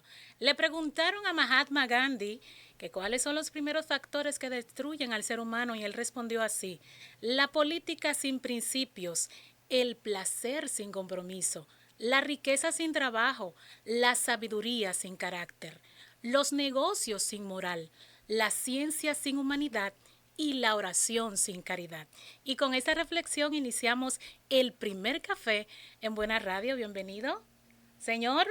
silencio. Le preguntaron a Mahatma Gandhi que cuáles son los primeros factores que destruyen al ser humano y él respondió así: la política sin principios, el placer sin compromiso, la riqueza sin trabajo, la sabiduría sin carácter, los negocios sin moral, la ciencia sin humanidad y la oración sin caridad. Y con esta reflexión iniciamos el primer café en Buena Radio. Bienvenido, señor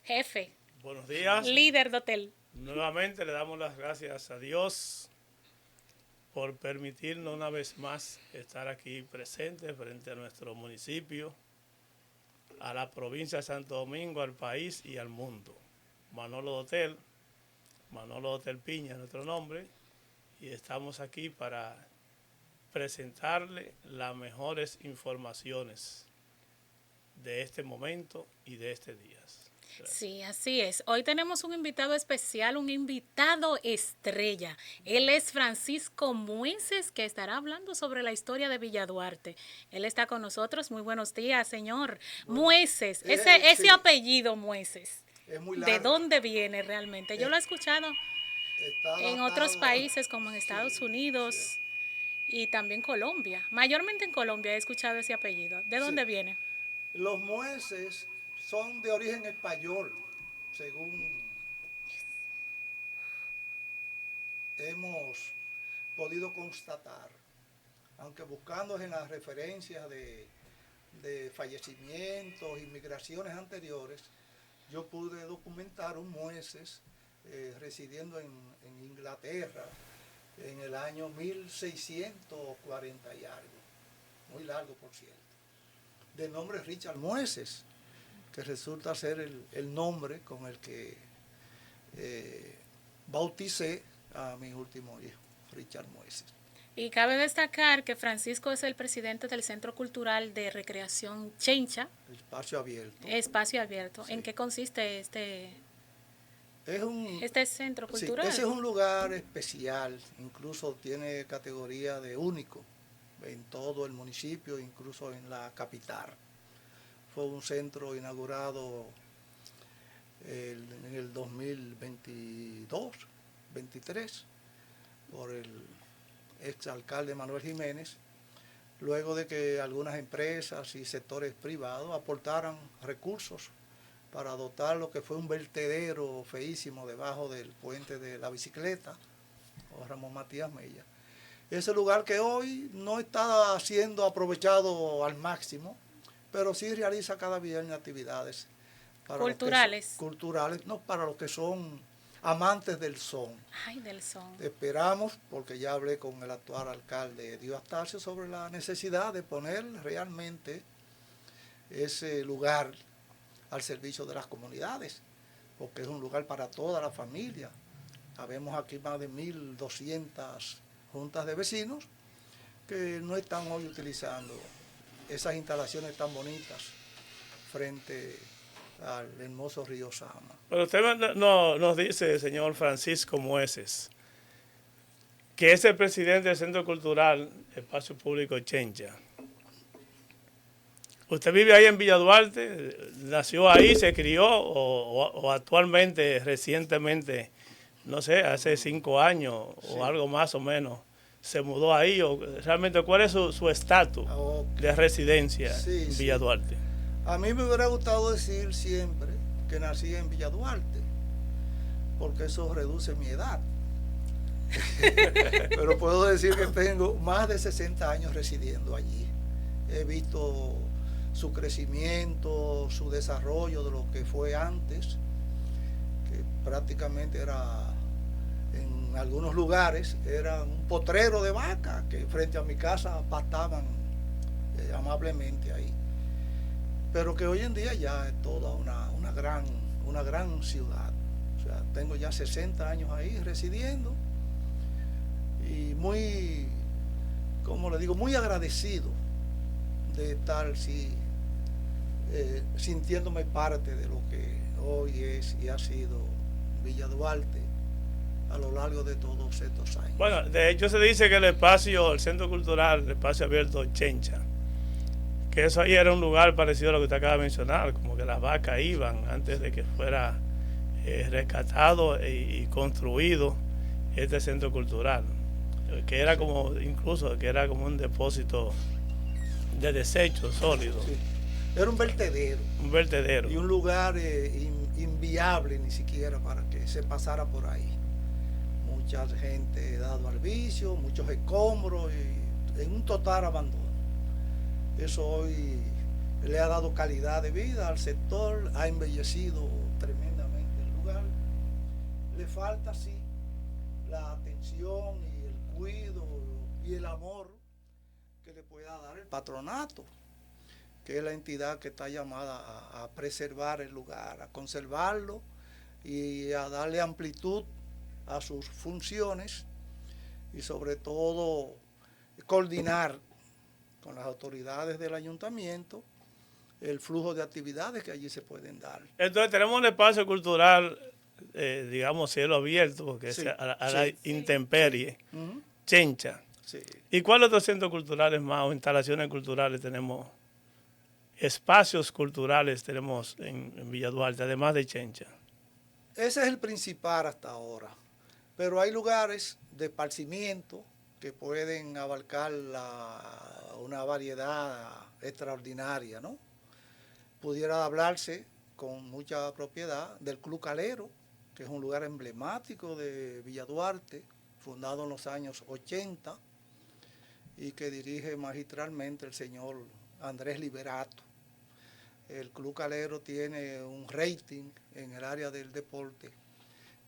jefe, Buenos días. líder de hotel. Nuevamente le damos las gracias a Dios por permitirnos una vez más estar aquí presentes frente a nuestro municipio, a la provincia de Santo Domingo, al país y al mundo. Manolo Hotel Piña es nuestro nombre y estamos aquí para presentarle las mejores informaciones de este momento y de este día. Gracias. Sí, así es. Hoy tenemos un invitado especial, un invitado estrella. Él es Francisco Mueces, que estará hablando sobre la historia de Villa Duarte. Él está con nosotros. Muy buenos días, señor. Bueno, Mueces, ese sí. Apellido Mueces, es muy largo. ¿De dónde viene realmente? Yo lo he escuchado en otros países como en Estados Unidos y también Colombia. Mayormente en Colombia he escuchado ese apellido. ¿De dónde viene? Los Mueces son de origen español, según hemos podido constatar, aunque buscando en las referencias de fallecimientos, inmigraciones anteriores, yo pude documentar un Mueces residiendo en Inglaterra en el año 1640 y algo, muy largo por cierto, de nombre Richard Mueces, que resulta ser el nombre con el que bauticé a mi último hijo, Richard Mueces. Y cabe destacar que Francisco es el presidente del Centro Cultural de Recreación Chencha. Espacio Abierto. Espacio Abierto. Sí. ¿En qué consiste este centro cultural? Sí, ese es un lugar especial, incluso tiene categoría de único en todo el municipio, incluso en la capital. Fue un centro inaugurado en el 2022-23 por el exalcalde Manuel Jiménez, luego de que algunas empresas y sectores privados aportaran recursos para dotar lo que fue un vertedero feísimo debajo del puente de la bicicleta, o Ramón Matías Mella. Ese lugar que hoy no está siendo aprovechado al máximo, pero sí realiza cada viernes actividades para culturales. No, para los que son amantes del son. Ay, del son. Esperamos, porque ya hablé con el actual alcalde Dio Astacio sobre la necesidad de poner realmente ese lugar al servicio de las comunidades, porque es un lugar para toda la familia. Habemos aquí más de 1.200 juntas de vecinos que no están hoy utilizando esas instalaciones tan bonitas frente al hermoso río Sama. Pero usted nos dice, señor Francisco Mueces, que es el presidente del Centro Cultural Espacio Público Chencha. ¿Usted vive ahí en Villa Duarte? ¿Nació ahí, se crió o actualmente, recientemente, no sé, hace 5 años o algo más o menos, se mudó ahí? ¿O realmente cuál es su estatus de residencia en Villa Duarte? A mí me hubiera gustado decir siempre que nací en Villa Duarte, porque eso reduce mi edad. Pero puedo decir que tengo más de 60 años residiendo allí. He visto su crecimiento, su desarrollo de lo que fue antes, que prácticamente era, en algunos lugares, era un potrero de vaca que frente a mi casa pastaban amablemente ahí. Pero que hoy en día ya es toda una gran ciudad. O sea, tengo ya 60 años ahí residiendo y muy, como le digo, muy agradecido de estar sintiéndome parte de lo que hoy es y ha sido Villa Duarte a lo largo de todos estos años. Bueno, de hecho se dice que el Centro Cultural, el Espacio Abierto Chencha, que eso ahí era un lugar parecido a lo que usted acaba de mencionar, como que las vacas iban antes de que fuera rescatado y construido este centro cultural, que era como, incluso, que era como un depósito de desechos sólidos. Sí. Era un vertedero. Un vertedero. Y un lugar inviable ni siquiera para que se pasara por ahí. Mucha gente dado al vicio, muchos escombros, y en un total abandono. Eso hoy le ha dado calidad de vida al sector, ha embellecido tremendamente el lugar. Le falta, sí, la atención y el cuidado y el amor que le pueda dar el patronato, que es la entidad que está llamada a preservar el lugar, a conservarlo y a darle amplitud a sus funciones y sobre todo coordinar con las autoridades del ayuntamiento el flujo de actividades que allí se pueden dar. Entonces tenemos un espacio cultural, digamos, cielo abierto, porque Sí, es a la intemperie, sí. Chencha. Sí. ¿Y cuáles otros centros culturales más o instalaciones culturales tenemos, espacios culturales tenemos en Villa Duarte, además de Chencha? Ese es el principal hasta ahora, pero hay lugares de esparcimiento que pueden abarcar una variedad extraordinaria, ¿no? Pudiera hablarse con mucha propiedad del Club Calero, que es un lugar emblemático de Villa Duarte, fundado en los años 80 y que dirige magistralmente el señor Andrés Liberato. El Club Calero tiene un rating en el área del deporte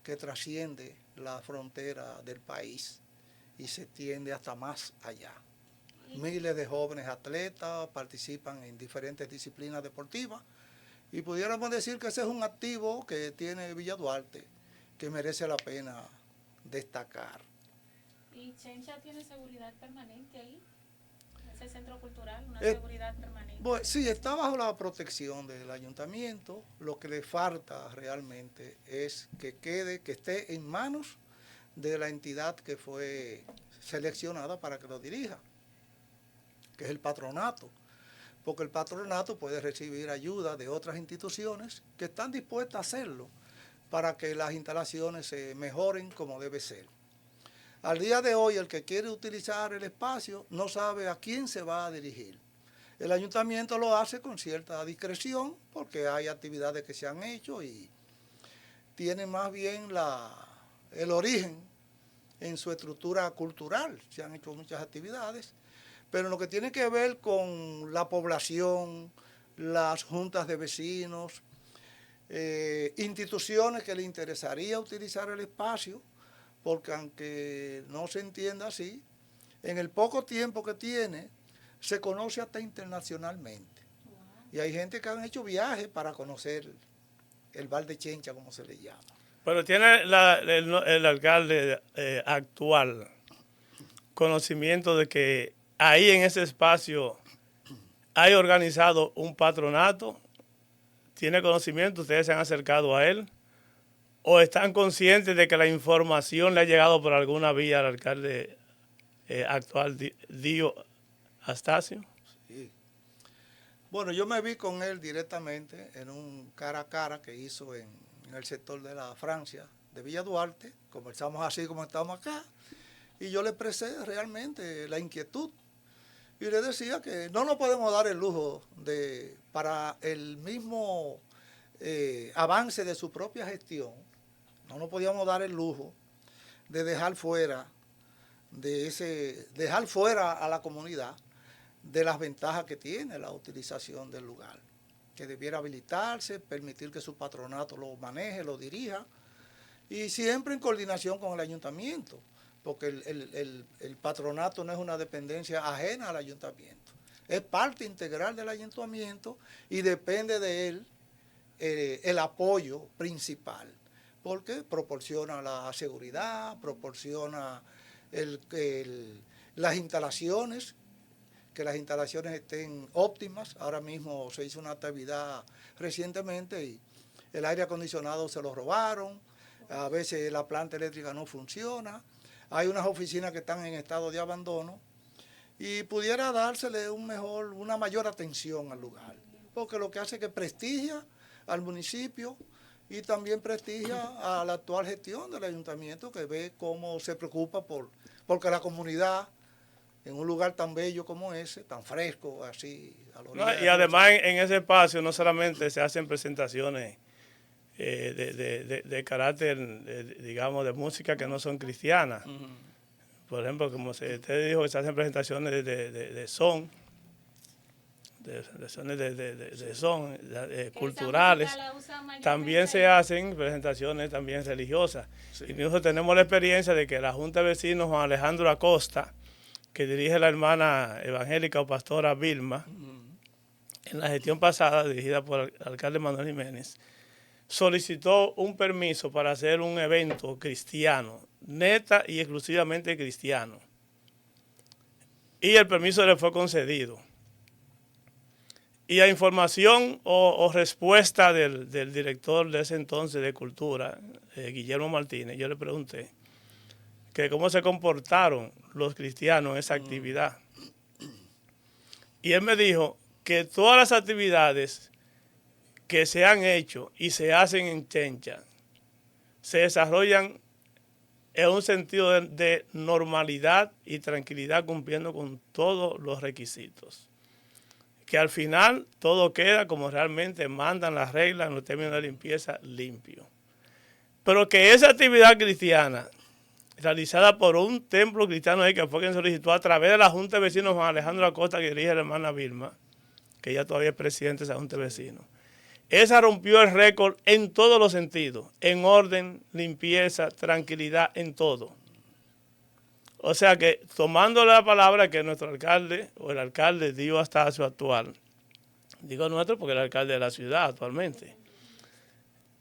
que trasciende la frontera del país y se extiende hasta más allá. Miles de jóvenes atletas participan en diferentes disciplinas deportivas y pudiéramos decir que ese es un activo que tiene Villa Duarte que merece la pena destacar. ¿Y Chencha tiene seguridad permanente ahí? ¿Ese centro cultural, una seguridad permanente? Bueno, sí, está bajo la protección del ayuntamiento. Lo que le falta realmente es que esté en manos de la entidad que fue seleccionada para que lo dirija, que es el patronato, porque el patronato puede recibir ayuda de otras instituciones que están dispuestas a hacerlo para que las instalaciones se mejoren como debe ser. Al día de hoy, el que quiere utilizar el espacio no sabe a quién se va a dirigir. El ayuntamiento lo hace con cierta discreción porque hay actividades que se han hecho y tiene más bien el origen en su estructura cultural. Se han hecho muchas actividades, pero lo que tiene que ver con la población, las juntas de vecinos, instituciones que le interesaría utilizar el espacio, porque aunque no se entienda así, en el poco tiempo que tiene, se conoce hasta internacionalmente. Y hay gente que han hecho viajes para conocer el Val de Chencha, como se le llama. Pero tiene el alcalde actual conocimiento de que ahí en ese espacio hay organizado un patronato. ¿Tiene conocimiento? ¿Ustedes se han acercado a él? ¿O están conscientes de que la información le ha llegado por alguna vía al alcalde actual, Dio Astacio? Sí. Bueno, yo me vi con él directamente en un cara a cara que hizo en el sector de la Francia, de Villa Duarte. Conversamos así como estamos acá. Y yo le expresé realmente la inquietud. Y le decía que no nos podemos dar el lujo de, para el mismo avance de su propia gestión, no nos podíamos dar el lujo de dejar fuera a la comunidad de las ventajas que tiene la utilización del lugar, que debiera habilitarse, permitir que su patronato lo maneje, lo dirija, y siempre en coordinación con el ayuntamiento, porque el patronato no es una dependencia ajena al ayuntamiento, es parte integral del ayuntamiento y depende de él el apoyo principal, porque proporciona la seguridad, proporciona las instalaciones, que las instalaciones estén óptimas. Ahora mismo se hizo una actividad recientemente y el aire acondicionado se lo robaron, a veces la planta eléctrica no funciona, hay unas oficinas que están en estado de abandono y pudiera dársele una mayor atención al lugar, porque lo que hace es que prestigia al municipio y también prestigia a la actual gestión del ayuntamiento, que ve cómo se preocupa porque la comunidad, en un lugar tan bello como ese, tan fresco, así, a la orilla Y además en ese espacio no solamente se hacen presentaciones de carácter, digamos, de música que no son cristianas. Por ejemplo, como usted dijo, se hacen presentaciones de son, culturales. También se hacen presentaciones también religiosas. Sí. Y nosotros tenemos la experiencia de que la Junta de Vecinos Juan Alejandro Acosta, que dirige la hermana evangélica o pastora Vilma, en la gestión pasada, dirigida por el alcalde Manuel Jiménez, solicitó un permiso para hacer un evento cristiano, neta y exclusivamente cristiano. Y el permiso le fue concedido. Y a información o respuesta del director de ese entonces de Cultura, Guillermo Martínez, yo le pregunté que cómo se comportaron los cristianos en esa actividad. Y él me dijo que todas las actividades que se han hecho y se hacen en Chencha se desarrollan en un sentido de normalidad y tranquilidad, cumpliendo con todos los requisitos. Que al final todo queda como realmente mandan las reglas en los términos de limpieza, limpio. Pero que esa actividad cristiana, realizada por un templo cristiano ahí, que fue quien solicitó a través de la Junta de Vecinos Juan Alejandro Acosta, que dirige la hermana Vilma, que ella todavía es presidente de esa Junta de Vecinos, esa rompió el récord en todos los sentidos, en orden, limpieza, tranquilidad, en todo. O sea que, tomando la palabra que nuestro alcalde, o el alcalde Dio Astacio actual, digo nuestro porque es el alcalde de la ciudad actualmente,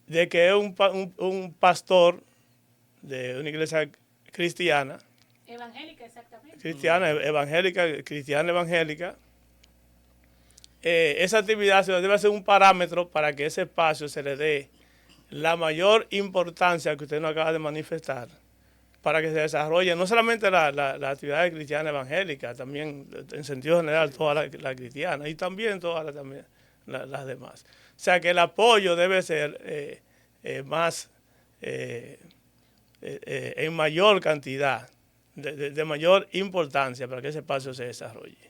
de que es un pastor de una iglesia cristiana. Evangélica, exactamente. Cristiana, evangélica. Esa actividad se debe hacer un parámetro para que ese espacio se le dé la mayor importancia que usted nos acaba de manifestar, para que se desarrolle no solamente la actividad cristiana evangélica, también en sentido general toda la cristiana y también todas las demás. O sea que el apoyo debe ser más en mayor cantidad, de mayor importancia para que ese espacio se desarrolle.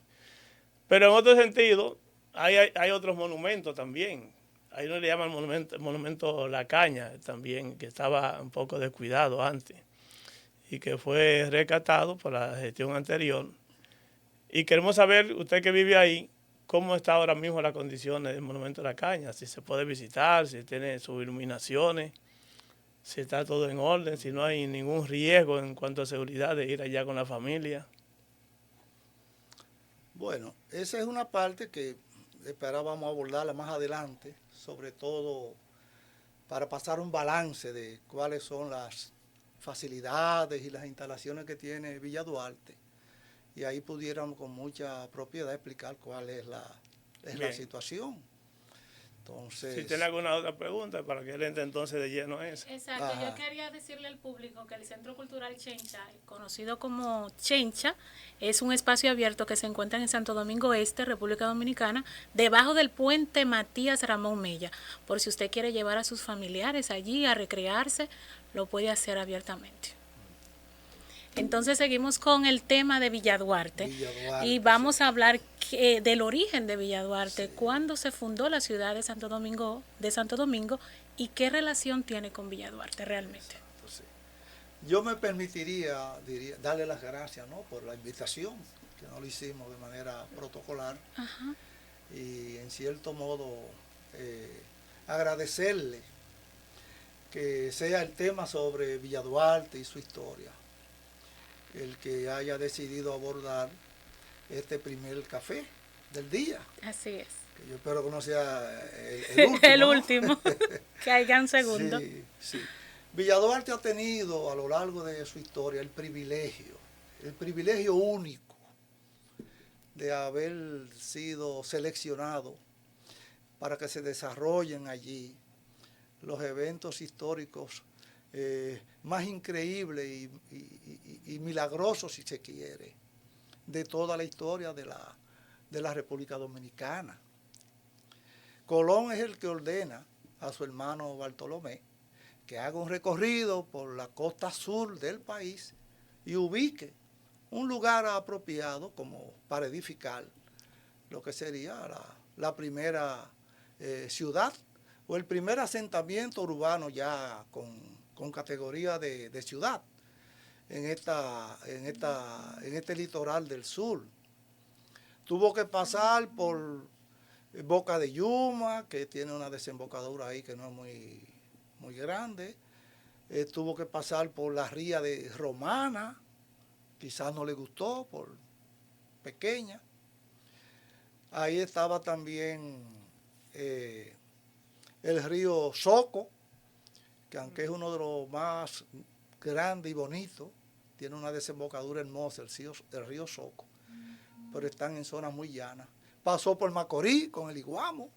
Pero en otro sentido, hay otros monumentos también. Ahí uno le llama el monumento La Caña también, que estaba un poco descuidado antes y que fue rescatado por la gestión anterior. Y queremos saber, usted que vive ahí, cómo está ahora mismo las condiciones del monumento La Caña, si se puede visitar, si tiene sus iluminaciones, si está todo en orden, si no hay ningún riesgo en cuanto a seguridad de ir allá con la familia. Bueno, esa es una parte que esperábamos abordarla más adelante, sobre todo para pasar un balance de cuáles son las facilidades y las instalaciones que tiene Villa Duarte, y ahí pudiéramos con mucha propiedad explicar cuál es la situación. Entonces, si tiene alguna otra pregunta para que él entre entonces de lleno a eso. Exacto, yo quería decirle al público que el Centro Cultural Chencha, conocido como Chencha, es un espacio abierto que se encuentra en Santo Domingo Este, República Dominicana, debajo del puente Matías Ramón Mella. Por si usted quiere llevar a sus familiares allí a recrearse, lo puede hacer abiertamente. Entonces seguimos con el tema de Villa Duarte, y vamos a hablar del origen de Villa Duarte, sí. Cuándo se fundó la ciudad de Santo Domingo y qué relación tiene con Villa Duarte realmente. Exacto, sí. Yo me permitiría darle las gracias, ¿no?, por la invitación, que no lo hicimos de manera protocolar. Ajá. Y en cierto modo agradecerle que sea el tema sobre Villa Duarte y su historia el que haya decidido abordar este primer café del día. Así es. Que yo espero que no sea el último. El último, que haya un segundo. Sí, sí. Villa Duarte ha tenido a lo largo de su historia el privilegio único de haber sido seleccionado para que se desarrollen allí los eventos históricos más increíbles y milagrosos, si se quiere, de toda la historia de la República Dominicana. Colón es el que ordena a su hermano Bartolomé que haga un recorrido por la costa sur del país y ubique un lugar apropiado como para edificar lo que sería la primera ciudad o el primer asentamiento urbano ya con categoría de ciudad en este litoral del sur. Tuvo que pasar por Boca de Yuma, que tiene una desembocadura ahí que no es muy grande. Tuvo que pasar por la ría de Romana, quizás no le gustó por pequeña. Ahí estaba también el río Soco, que aunque es uno de los más grandes y bonitos, tiene una desembocadura hermosa, el río Soco, pero están en zonas muy llanas. Pasó por Macorís con el Iguamo,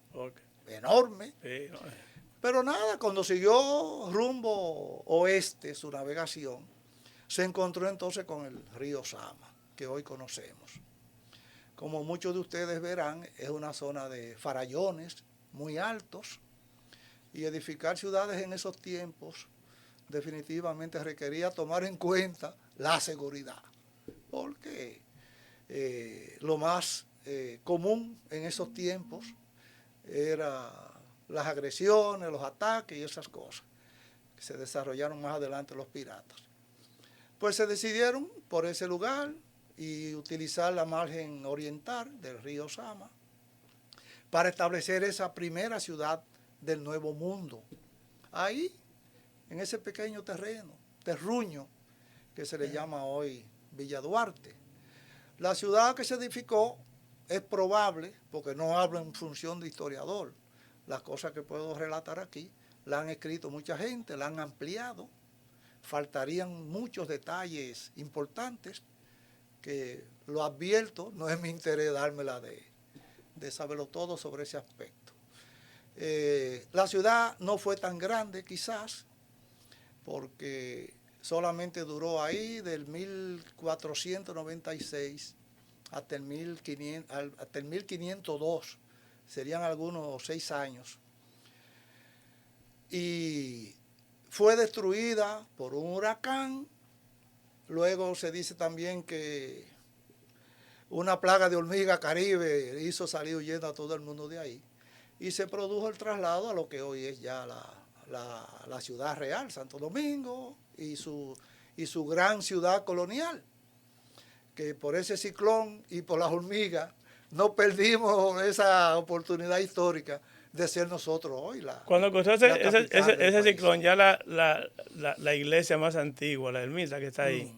enorme. Sí, no. Pero nada, cuando siguió rumbo oeste su navegación, se encontró entonces con el río Sama, que hoy conocemos. Como muchos de ustedes verán, es una zona de farallones muy altos, y edificar ciudades en esos tiempos definitivamente requería tomar en cuenta la seguridad, porque lo más común en esos tiempos era las agresiones, los ataques y esas cosas que se desarrollaron más adelante los piratas. Pues se decidieron por ese lugar y utilizar la margen oriental del río Sama para establecer esa primera ciudad del Nuevo Mundo. Ahí, en ese pequeño terruño que se le llama hoy Villa Duarte. La ciudad que se edificó es probable, porque no hablo en función de historiador, las cosas que puedo relatar aquí, la han escrito mucha gente, la han ampliado, faltarían muchos detalles importantes que lo advierto, no es mi interés dármela de saberlo todo sobre ese aspecto. La ciudad no fue tan grande quizás, porque solamente duró ahí del 1496 hasta el 1502, serían algunos 6 años. Y fue destruida por un huracán. Luego se dice también que una plaga de hormiga caribe hizo salir huyendo a todo el mundo de ahí. Y se produjo el traslado a lo que hoy es ya la ciudad real, Santo Domingo, y su gran ciudad colonial, que por ese ciclón y por las hormigas no perdimos esa oportunidad histórica de ser nosotros hoy. Cuando ocurrió ese ciclón, ya la iglesia más antigua, la ermita que está ahí,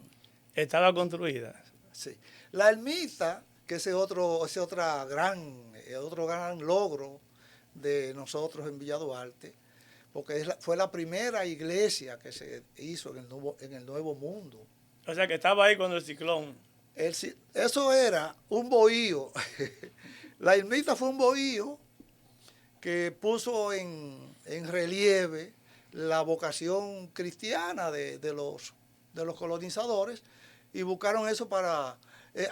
estaba construida. Sí. La ermita, que ese otro gran logro de nosotros en Villa Duarte, porque fue la primera iglesia que se hizo en el Nuevo Mundo. O sea, que estaba ahí cuando el ciclón. Eso era un bohío. La ermita fue un bohío que puso en relieve la vocación cristiana de los colonizadores, y buscaron eso para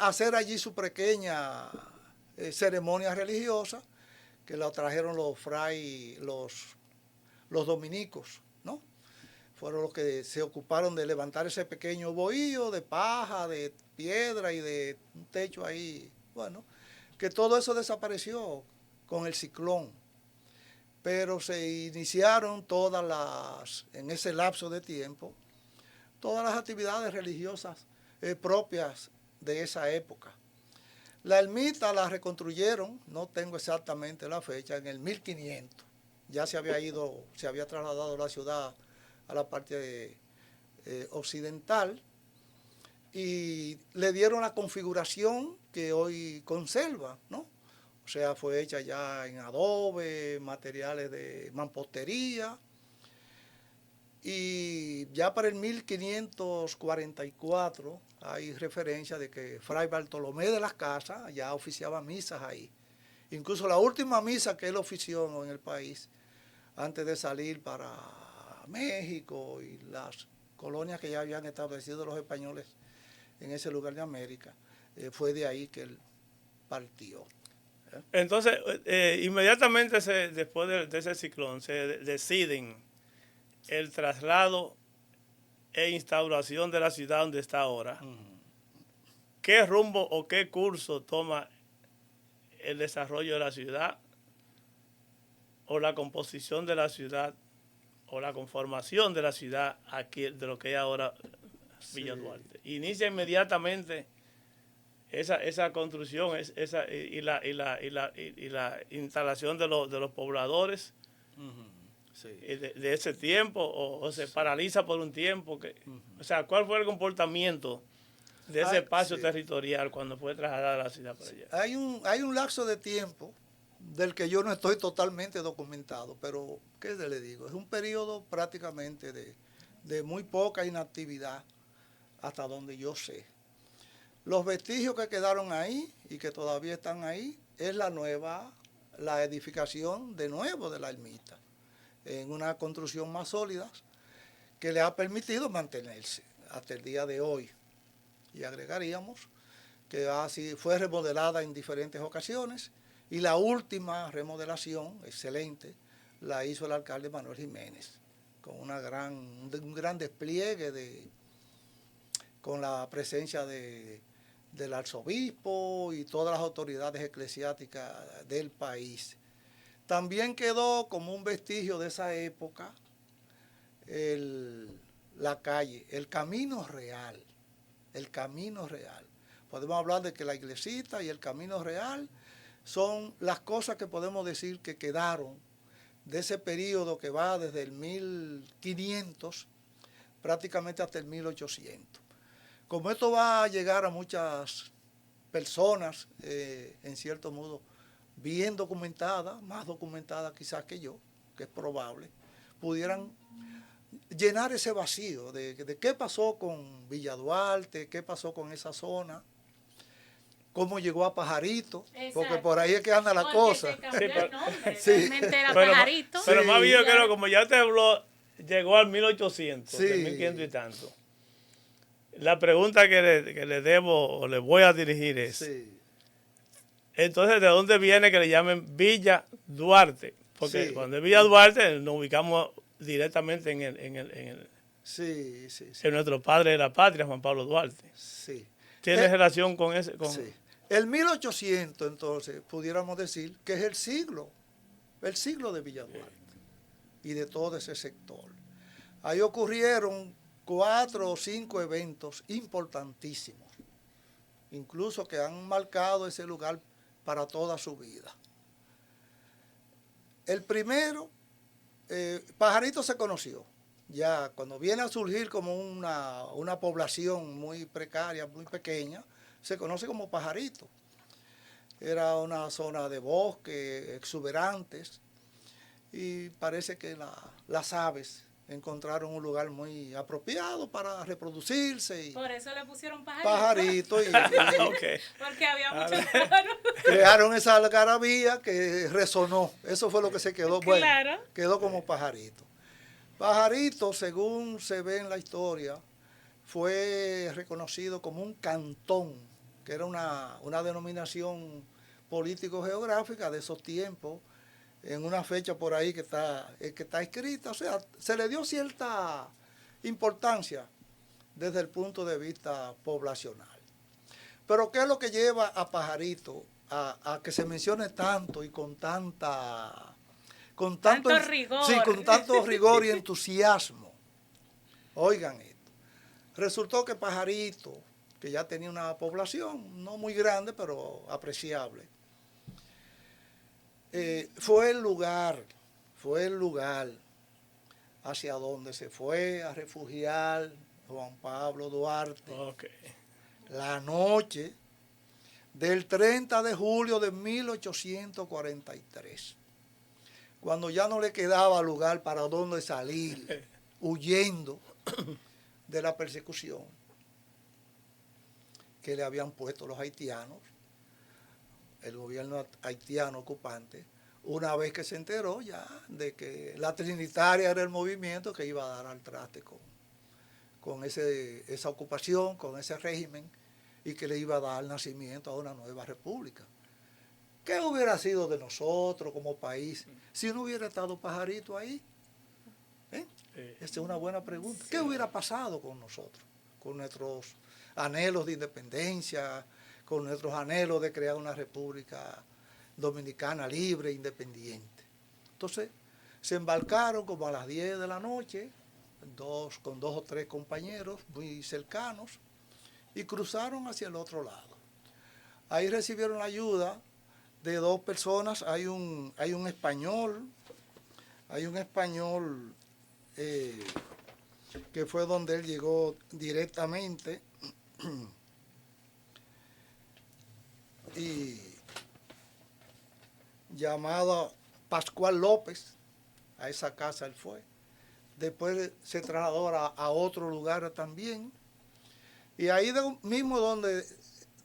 hacer allí su pequeña ceremonia religiosa, que la trajeron los dominicos, ¿no? Fueron los que se ocuparon de levantar ese pequeño bohío de paja, de piedra y de un techo ahí. Bueno, que todo eso desapareció con el ciclón. Pero se iniciaron en ese lapso de tiempo, todas las actividades religiosas propias de esa época. La ermita la reconstruyeron, no tengo exactamente la fecha, en el 1500. Ya se había trasladado la ciudad a la parte occidental, y le dieron la configuración que hoy conserva, ¿no? O sea, fue hecha ya en adobe, materiales de mampostería, y ya para el 1544 hay referencia de que Fray Bartolomé de las Casas ya oficiaba misas ahí. Incluso la última misa que él ofició en el país, antes de salir para México y las colonias que ya habían establecido los españoles en ese lugar de América, fue de ahí que él partió. Entonces, inmediatamente después de ese ciclón, se deciden el traslado e instauración de la ciudad donde está ahora. ¿Qué rumbo o qué curso toma el desarrollo de la ciudad o la composición de la ciudad o la conformación de la ciudad aquí, de lo que es ahora Villa Duarte? Inicia inmediatamente esa construcción y la instalación de los pobladores de ese tiempo, o se paraliza por un tiempo. O sea, ¿cuál fue el comportamiento de ese espacio territorial cuando fue trasladada la ciudad para allá? Hay un lapso de tiempo del que yo no estoy totalmente documentado, pero ¿qué le digo? Es un periodo prácticamente de muy poca inactividad hasta donde yo sé. Los vestigios que quedaron ahí y que todavía están ahí es la edificación de nuevo de la ermita, en una construcción más sólida que le ha permitido mantenerse hasta el día de hoy. Y agregaríamos que así fue remodelada en diferentes ocasiones y la última remodelación, excelente, la hizo el alcalde Manuel Jiménez, con un gran despliegue con la presencia del arzobispo y todas las autoridades eclesiásticas del país. También quedó como un vestigio de esa época la calle, el Camino Real. El Camino Real. Podemos hablar de que la iglesita y el Camino Real son las cosas que podemos decir que quedaron de ese periodo que va desde el 1500 prácticamente hasta el 1800. Como esto va a llegar a muchas personas, en cierto modo, bien documentadas, más documentadas quizás que yo, que es probable, pudieran llenar ese vacío de qué pasó con Villa Duarte, qué pasó con esa zona, cómo llegó a Pajarito. Exacto. Porque por ahí es que anda la cosa. Pero más bien, que como ya te habló, llegó al 1800, de 1500 y tanto. La pregunta que le debo o le voy a dirigir es, entonces, ¿de dónde viene que le llamen Villa Duarte? Porque cuando es Villa Duarte nos ubicamos directamente en nuestro padre de la patria, Juan Pablo Duarte. Sí. ¿Tiene relación con ese? Sí. El 1800, entonces, pudiéramos decir que es el siglo de Villa Duarte y de todo ese sector. Ahí ocurrieron 4 o 5 eventos importantísimos, incluso que han marcado ese lugar para toda su vida. El primero, Pajarito se conoció, ya cuando viene a surgir como una población muy precaria, muy pequeña, se conoce como Pajarito. Era una zona de bosque, exuberantes, y parece que las aves encontraron un lugar muy apropiado para reproducirse. Por eso le pusieron Pajarito. Okay. Porque había muchos pájaros. Crearon esa algarabía que resonó. Eso fue lo que se quedó. Bueno, claro. Quedó como Pajarito. Pajarito, según se ve en la historia, fue reconocido como un cantón, que era una denominación político-geográfica de esos tiempos, en una fecha por ahí que está escrita. O sea, se le dio cierta importancia desde el punto de vista poblacional. Pero ¿qué es lo que lleva a Pajarito a que se mencione tanto y con tanto rigor? Sí, con tanto rigor y entusiasmo. Oigan esto. Resultó que Pajarito, que ya tenía una población no muy grande, pero apreciable, fue el lugar hacia donde se fue a refugiar Juan Pablo Duarte. Okay. La noche del 30 de julio de 1843, cuando ya no le quedaba lugar para dónde salir, huyendo de la persecución que le habían puesto los haitianos, el gobierno haitiano ocupante, una vez que se enteró ya de que la Trinitaria era el movimiento que iba a dar al traste con esa ocupación, con ese régimen, y que le iba a dar nacimiento a una nueva república. ¿Qué hubiera sido de nosotros como país si no hubiera estado Pajarito ahí? Esa es una buena pregunta. ¿Qué hubiera pasado con nosotros? Con nuestros anhelos de independencia, con nuestros anhelos de crear una república dominicana libre e independiente. Entonces, se embarcaron como a las 10 de la noche, con 2 o 3 compañeros muy cercanos, y cruzaron hacia el otro lado. Ahí recibieron la ayuda de 2 personas. Hay un español, que fue donde él llegó directamente, y llamado Pascual López. A esa casa él fue. Después se trasladó a otro lugar también. Y ahí mismo donde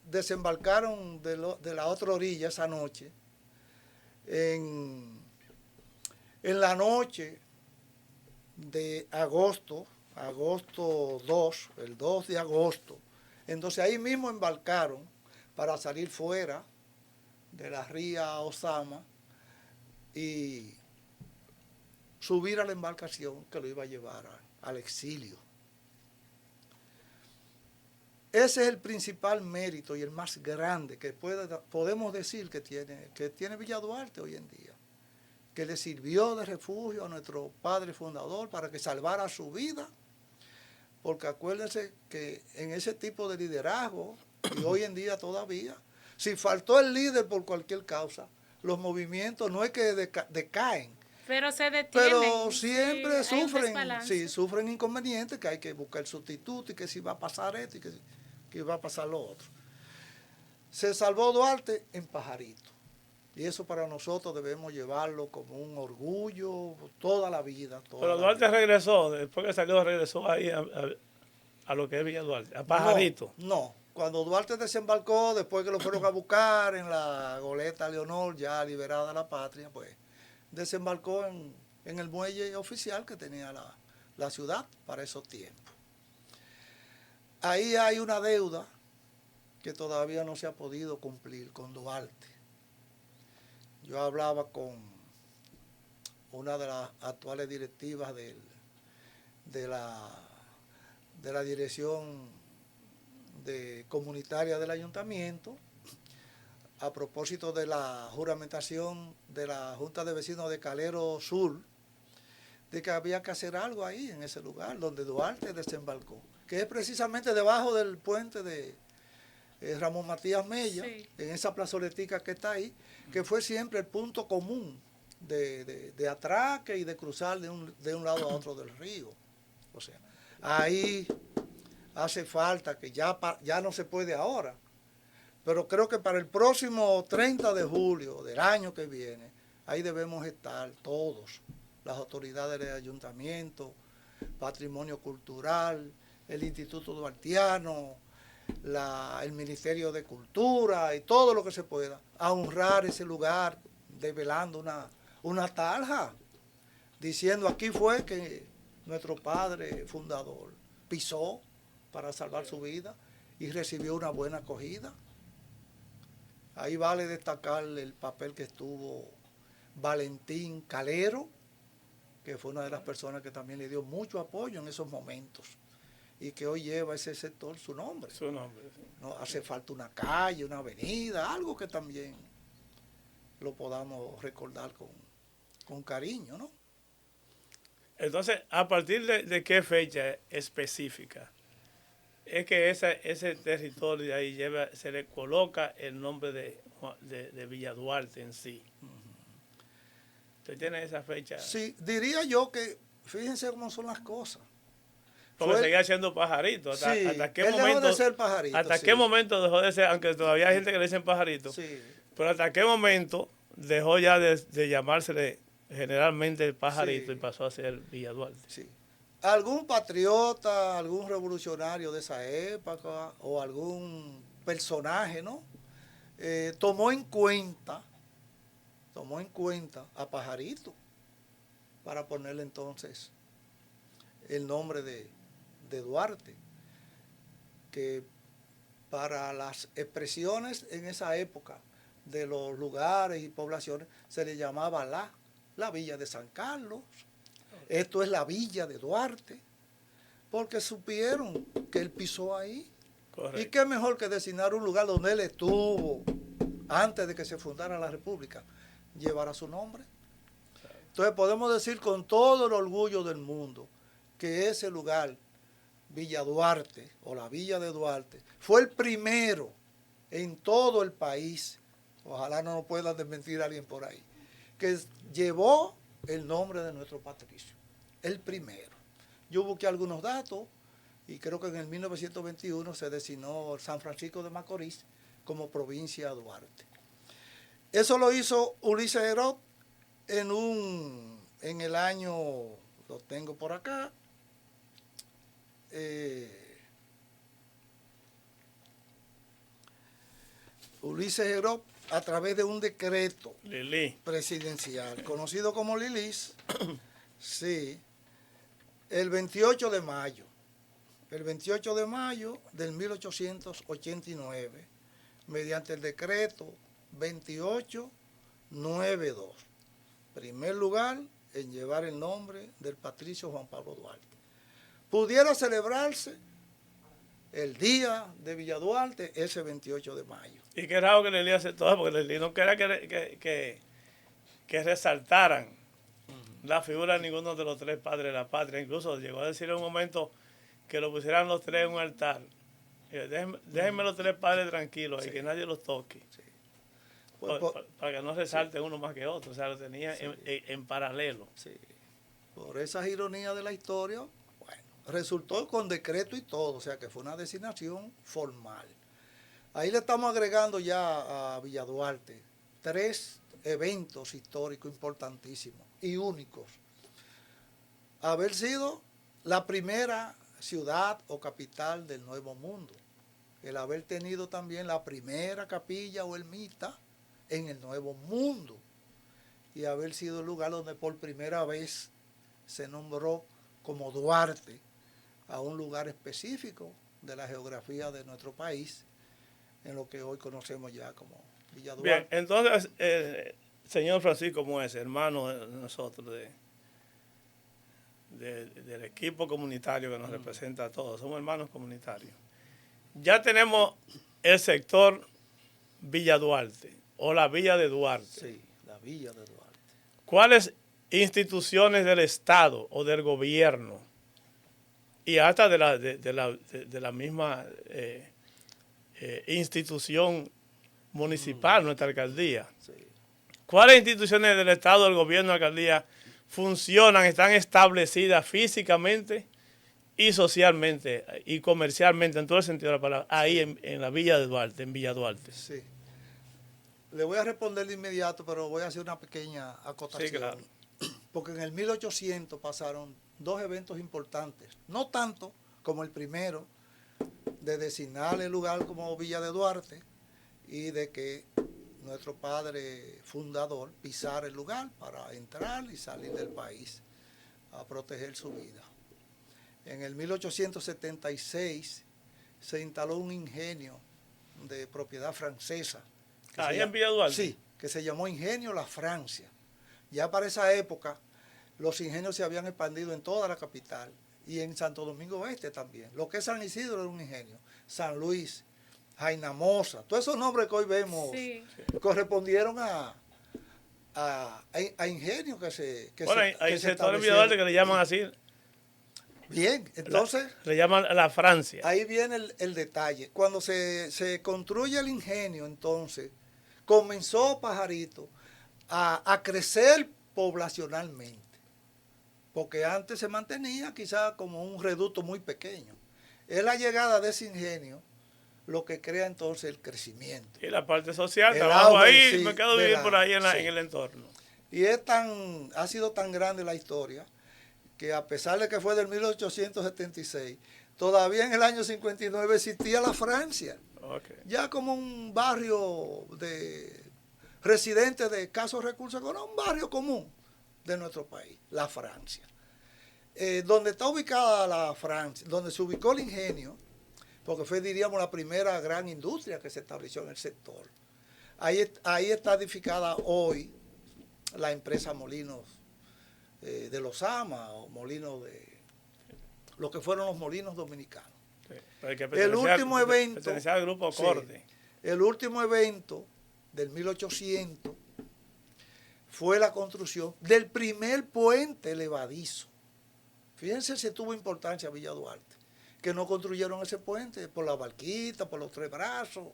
desembarcaron de la otra orilla esa noche, en la noche de agosto 2, el 2 de agosto, entonces ahí mismo embarcaron para salir fuera de la ría Osama y subir a la embarcación que lo iba a llevar al exilio. Ese es el principal mérito y el más grande que podemos decir que tiene Villa Duarte hoy en día, que le sirvió de refugio a nuestro padre fundador para que salvara su vida, porque acuérdense que en ese tipo de liderazgo, y hoy en día todavía, si faltó el líder por cualquier causa, los movimientos no es que decaen, pero se detienen. Pero siempre sí, sufren inconvenientes, que hay que buscar sustituto y que si va a pasar esto y que va a pasar lo otro. Se salvó Duarte en Pajarito. Y eso para nosotros debemos llevarlo como un orgullo toda la vida. Pero Duarte regresó, después que salió regresó ahí a lo que es Villa Duarte, a Pajarito. No, cuando Duarte desembarcó, después que lo fueron a buscar en la goleta Leonor, ya liberada la patria, pues desembarcó en el muelle oficial que tenía la ciudad para esos tiempos. Ahí hay una deuda que todavía no se ha podido cumplir con Duarte. Yo hablaba con una de las actuales directivas de la dirección comunitaria del ayuntamiento, a propósito de la juramentación de la Junta de Vecinos de Calero Sur, de que había que hacer algo ahí, en ese lugar, donde Duarte desembarcó, que es precisamente debajo del puente de Ramón Matías Mella, sí, en esa plazoletica que está ahí, que fue siempre el punto común de atraque y de cruzar de un lado a otro del río. O sea, ahí hace falta, que ya no se puede ahora, pero creo que para el próximo 30 de julio del año que viene, ahí debemos estar todos, las autoridades del ayuntamiento, patrimonio cultural, el Instituto Duartiano, el Ministerio de Cultura y todo lo que se pueda, a honrar ese lugar, develando una tarja, diciendo aquí fue que nuestro padre fundador pisó para salvar su vida y recibió una buena acogida. Ahí vale destacar el papel que estuvo Valentín Calero, que fue una de las personas que también le dio mucho apoyo en esos momentos y que hoy lleva ese sector su nombre. Su nombre, sí. No hace falta una calle, una avenida, algo que también lo podamos recordar con cariño, ¿no? Entonces, ¿a partir de qué fecha específica es que ese territorio de ahí se le coloca el nombre de Villa Duarte en sí? ¿Usted tiene esa fecha? Sí, diría yo que, fíjense cómo son las cosas. Porque seguía siendo Pajarito. ¿Hasta qué momento dejó de ser Pajarito? ¿Hasta qué momento dejó de ser, aunque todavía hay gente que le dicen Pajarito? Sí. Pero ¿hasta qué momento dejó ya de llamársele generalmente Pajarito, sí, y pasó a ser Villa Duarte? Sí. Algún patriota, algún revolucionario de esa época o algún personaje, ¿no? Tomó en cuenta a Pajarito para ponerle entonces el nombre de Duarte, que para las expresiones en esa época de los lugares y poblaciones, se le llamaba la Villa de San Carlos. Esto es la Villa de Duarte, porque supieron que él pisó ahí. Correcto. Y qué mejor que designar un lugar donde él estuvo antes de que se fundara la República, llevara su nombre. Entonces podemos decir con todo el orgullo del mundo que ese lugar, Villa Duarte, o la Villa de Duarte, fue el primero en todo el país, ojalá no nos pueda desmentir alguien por ahí, que llevó el nombre de nuestro patricio, el primero. Yo busqué algunos datos y creo que en el 1921 se designó San Francisco de Macorís como provincia de Duarte. Eso lo hizo Ulises Herod en el año, lo tengo por acá, Ulises Herod a través de un decreto presidencial, conocido como Lilis, sí, el 28 de mayo del 1889, mediante el decreto 2892, primer lugar en llevar el nombre del patricio Juan Pablo Duarte. Pudiera celebrarse el día de Villa Duarte, ese 28 de mayo. Y qué raro que Lili aceptó, porque Lili no quería que resaltaran la figura de ninguno de los tres padres de la patria. Incluso llegó a decir en un momento que lo pusieran los tres en un altar. Déjenme los tres padres tranquilos y que nadie los toque. Sí. Para que no resalte uno más que otro. O sea, lo tenía en paralelo. Sí. Por esas ironías de la historia, bueno, resultó con decreto y todo. O sea, que fue una designación formal. Ahí le estamos agregando ya a Villa Duarte 3 eventos históricos importantísimos y únicos. Haber sido la primera ciudad o capital del Nuevo Mundo. El haber tenido también la primera capilla o ermita en el Nuevo Mundo. Y haber sido el lugar donde por primera vez se nombró como Duarte a un lugar específico de la geografía de nuestro país, en lo que hoy conocemos ya como Villa Duarte. Bien, entonces, señor Francisco Muese, hermano de nosotros, del equipo comunitario que nos representa a todos, somos hermanos comunitarios. Ya tenemos el sector Villa Duarte, o la Villa de Duarte. Sí, la Villa de Duarte. ¿Cuáles instituciones del Estado o del gobierno, y hasta de la misma institución municipal, nuestra alcaldía, sí, cuáles instituciones del Estado, del gobierno, de la alcaldía funcionan, están establecidas físicamente y socialmente y comercialmente, en todo el sentido de la palabra, ahí en la Villa de Duarte, en Villa Duarte? Sí. Le voy a responder de inmediato, pero voy a hacer una pequeña acotación. Sí, claro. Porque en el 1800 pasaron dos eventos importantes, no tanto como el primero, de designar el lugar como Villa de Duarte y de que nuestro padre fundador pisara el lugar para entrar y salir del país a proteger su vida. En el 1876 se instaló un ingenio de propiedad francesa. Ahí en Villa Duarte. Sí, que se llamó Ingenio La Francia. Ya para esa época los ingenios se habían expandido en toda la capital y en Santo Domingo Este también. Lo que es San Isidro era un ingenio, San Luis, Jainamosa, todos esos nombres que hoy vemos correspondieron a ingenios que se hay sectores en Villa Duarte que le llaman así. Bien, entonces... Le llaman la Francia. Ahí viene el detalle. Cuando se construye el ingenio, entonces, comenzó Pajarito a crecer poblacionalmente. Porque antes se mantenía quizás como un reducto muy pequeño. Es la llegada de ese ingenio lo que crea entonces el crecimiento. Y la parte social, trabajo ahí, sí, me quedo vivir por ahí en el entorno. Y ha sido tan grande la historia que a pesar de que fue del 1876, todavía en el año 59 existía la Francia. Okay. Ya como un barrio de residentes de escasos recursos, un barrio común de nuestro país, la Francia. Donde está ubicada la Francia, donde se ubicó el ingenio, porque fue, diríamos, la primera gran industria que se estableció en el sector. Ahí está edificada hoy la empresa Molinos de Los Amas, o Molinos de lo que fueron los molinos dominicanos. Sí, el último evento, pertenecía al grupo Corte. Sí, el último evento del 1800 fue la construcción del primer puente levadizo. Fíjense si tuvo importancia Villa Duarte, que no construyeron ese puente por la barquita, por los tres brazos.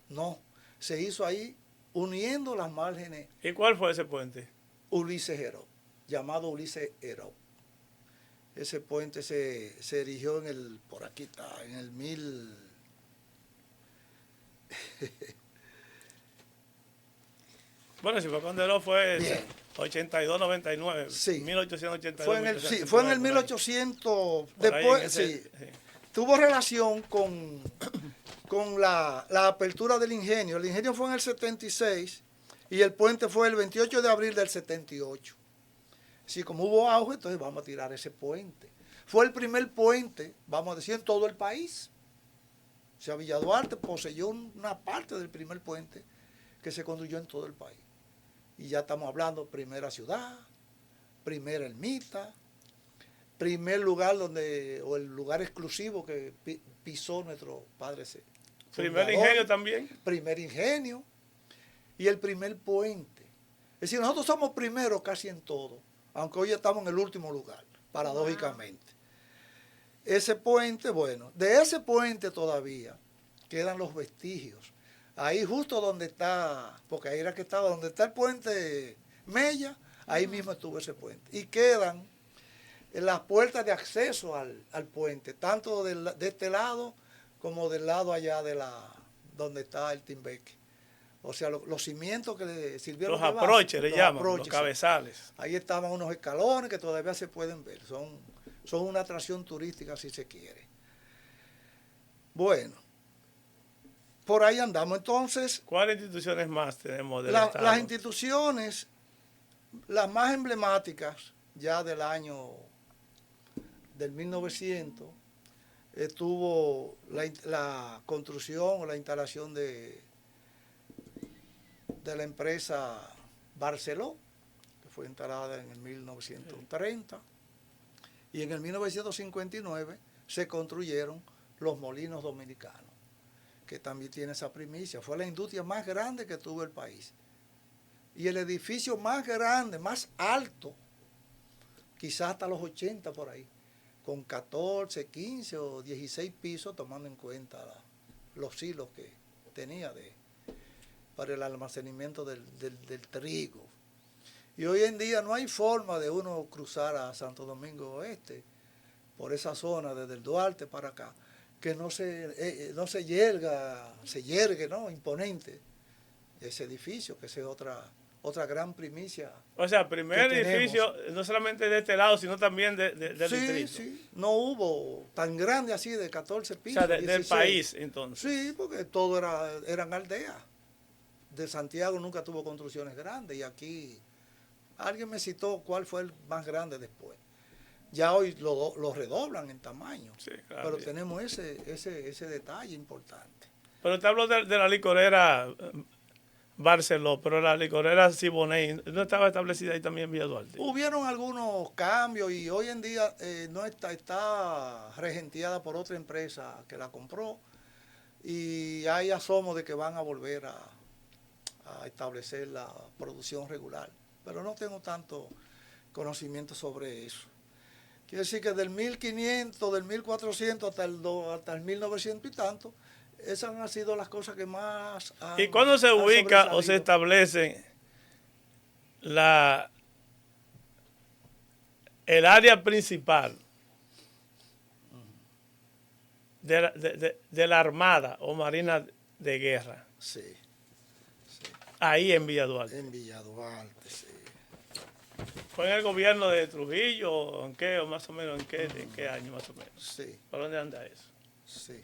No, se hizo ahí uniendo las márgenes. ¿Y cuál fue ese puente? Ulises Heró, llamado Ulises Heró. Ese puente se erigió por aquí está, en el 1000. Bueno, si fue cuando Heró fue 82-99, sí. 1882. Fue en el 1800, después, sí. Tuvo relación con la apertura del ingenio. El ingenio fue en el 76 y el puente fue el 28 de abril del 78. Sí, como hubo auge, entonces vamos a tirar ese puente. Fue el primer puente, vamos a decir, en todo el país. O sea, Villa Duarte poseyó una parte del primer puente que se construyó en todo el país. Y ya estamos hablando, primera ciudad, primera ermita, primer lugar o el lugar exclusivo que pisó nuestro padre. Primer ingenio también. Primer ingenio y el primer puente. Es decir, nosotros somos primeros casi en todo, aunque hoy estamos en el último lugar, paradójicamente. Ese puente, bueno, de ese puente todavía quedan los vestigios. Ahí justo donde está, porque ahí era que estaba, donde está el puente Mella, ahí mismo estuvo ese puente. Y quedan las puertas de acceso al puente, tanto de este lado como del lado allá donde está el Timbeque. O sea, los cimientos que le sirvieron. Los aproches le llaman, los cabezales. Ahí estaban unos escalones que todavía se pueden ver. Son una atracción turística si se quiere. Bueno, por ahí andamos. Entonces, ¿cuáles instituciones más tenemos del Estado? Las instituciones, las más emblemáticas ya del 1900, estuvo la construcción o la instalación de la empresa Barceló, que fue instalada en el 1930, y en el 1959 se construyeron los molinos dominicanos, que también tiene esa primicia. Fue la industria más grande que tuvo el país. Y el edificio más grande, más alto, quizás hasta los 80 por ahí, con 14, 15 o 16 pisos, tomando en cuenta los hilos que tenía para el almacenamiento del trigo. Y hoy en día no hay forma de uno cruzar a Santo Domingo Oeste, por esa zona, desde el Duarte para acá, que no se yergue, ¿no? Imponente ese edificio, que esa es otra gran primicia. O sea, primer edificio, no solamente de este lado, sino también del distrito. Sí, no hubo tan grande así de 14 pisos. O sea, del país, entonces. Sí, porque todo eran aldeas. De Santiago nunca tuvo construcciones grandes y aquí alguien me citó cuál fue el más grande después. Ya hoy lo redoblan en tamaño, sí, claro, pero bien. Tenemos ese detalle importante. Pero te hablo de la licorera Barceló, pero la licorera Siboney, ¿no estaba establecida ahí también en Villa Duarte? Hubieron algunos cambios y hoy en día no está regenteada por otra empresa que la compró y hay asomo de que van a volver a establecer la producción regular, pero no tengo tanto conocimiento sobre eso. Quiere decir que del 1500, del 1400 hasta el 1900 y tanto, esas han sido las cosas que más han, ¿y cuándo se ubica o se establece el área principal de la Armada o Marina de Guerra? Sí. Ahí en Villa Duarte. En Villa Duarte, sí. ¿Fue en el gobierno de Trujillo? ¿En qué? ¿O más o menos? ¿En qué año más o menos? Sí. ¿Por dónde anda eso? Sí.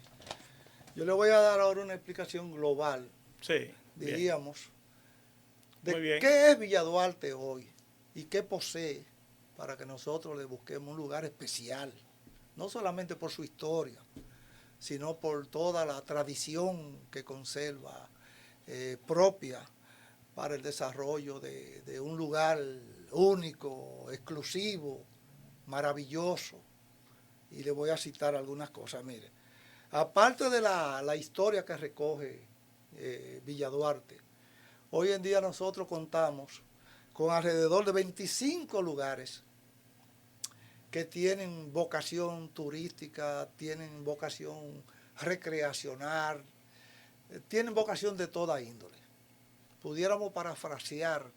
Yo le voy a dar ahora una explicación global. Sí. Diríamos. Muy bien. ¿Qué es Villa Duarte hoy? ¿Y qué posee para que nosotros le busquemos un lugar especial? No solamente por su historia, sino por toda la tradición que conserva propia para el desarrollo de un lugar único, exclusivo, maravilloso. Y le voy a citar algunas cosas. Mire, aparte de la historia que recoge Villa Duarte, hoy en día nosotros contamos con alrededor de 25 lugares que tienen vocación turística, tienen vocación recreacional, tienen vocación de toda índole. Pudiéramos parafrasear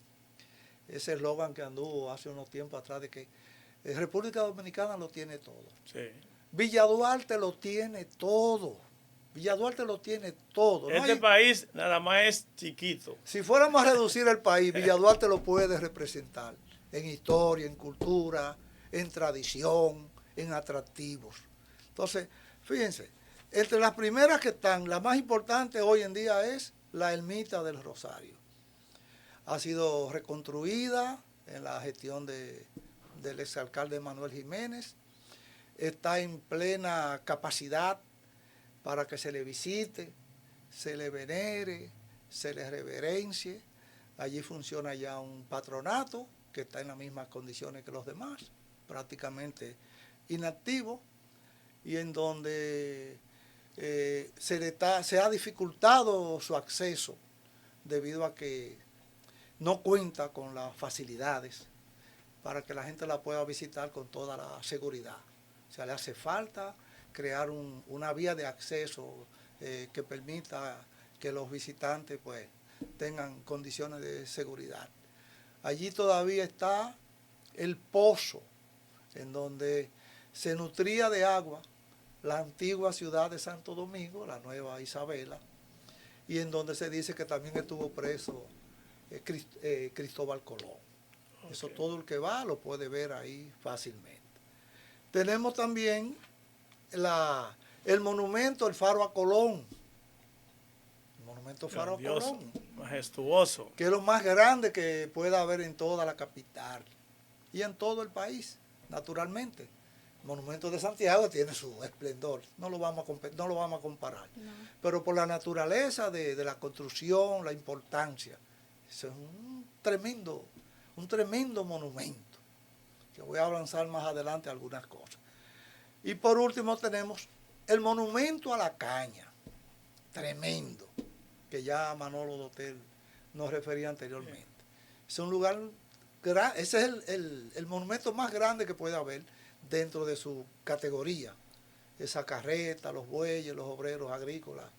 ese eslogan que anduvo hace unos tiempos atrás de que República Dominicana lo tiene todo. Sí. Villa Duarte lo tiene todo. Villa Duarte lo tiene todo. Este país nada más es chiquito. Si fuéramos a reducir el país, Villa Duarte lo puede representar en historia, en cultura, en tradición, en atractivos. Entonces, fíjense, entre las primeras que están, la más importante hoy en día es la Ermita del Rosario. Ha sido reconstruida en la gestión del exalcalde Manuel Jiménez. Está en plena capacidad para que se le visite, se le venere, se le reverencie. Allí funciona ya un patronato que está en las mismas condiciones que los demás, prácticamente inactivo, y en donde se ha dificultado su acceso debido a que no cuenta con las facilidades para que la gente la pueda visitar con toda la seguridad. O sea, le hace falta crear una vía de acceso que permita que los visitantes pues tengan condiciones de seguridad. Allí todavía está el pozo en donde se nutría de agua la antigua ciudad de Santo Domingo, la nueva Isabela, y en donde se dice que también estuvo preso Cristóbal Colón. Okay. Eso todo el que va lo puede ver ahí fácilmente. Tenemos también el monumento, el Faro a Colón. El monumento Faro a Colón. Majestuoso. Que es lo más grande que pueda haber en toda la capital y en todo el país, naturalmente. El monumento de Santiago tiene su esplendor, no lo vamos a comparar. No. Pero por la naturaleza de la construcción, la importancia, es un tremendo monumento, que voy a avanzar más adelante algunas cosas. Y por último tenemos el monumento a la caña, tremendo, que ya Manolo Dotel nos refería anteriormente. Es un lugar, ese es el monumento más grande que puede haber dentro de su categoría. Esa carreta, los bueyes, los obreros agrícolas,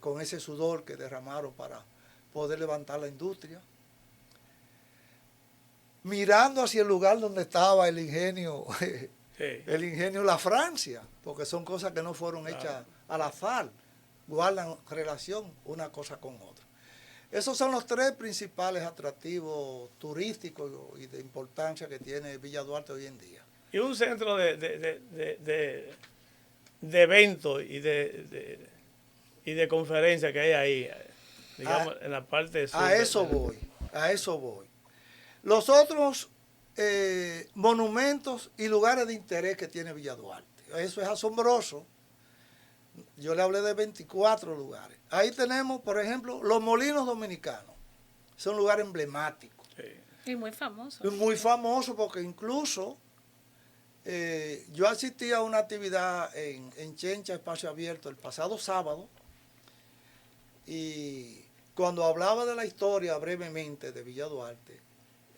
con ese sudor que derramaron para poder levantar la industria. Mirando hacia el lugar donde estaba el ingenio, el ingenio La Francia, porque son cosas que no fueron hechas al azar, guardan relación una cosa con otra. Esos son los tres principales atractivos turísticos y de importancia que tiene Villa Duarte hoy en día. Y un centro de eventos y de conferencias que hay ahí, digamos, en la parte sur. A eso voy. Los otros monumentos y lugares de interés que tiene Villa Duarte. Eso es asombroso. Yo le hablé de 24 lugares. Ahí tenemos, por ejemplo, los Molinos Dominicanos. Es un lugar emblemático. Sí. Y muy famoso. Y muy famoso porque incluso yo asistí a una actividad en Chencha, Espacio Abierto, el pasado sábado. Y cuando hablaba de la historia brevemente de Villa Duarte,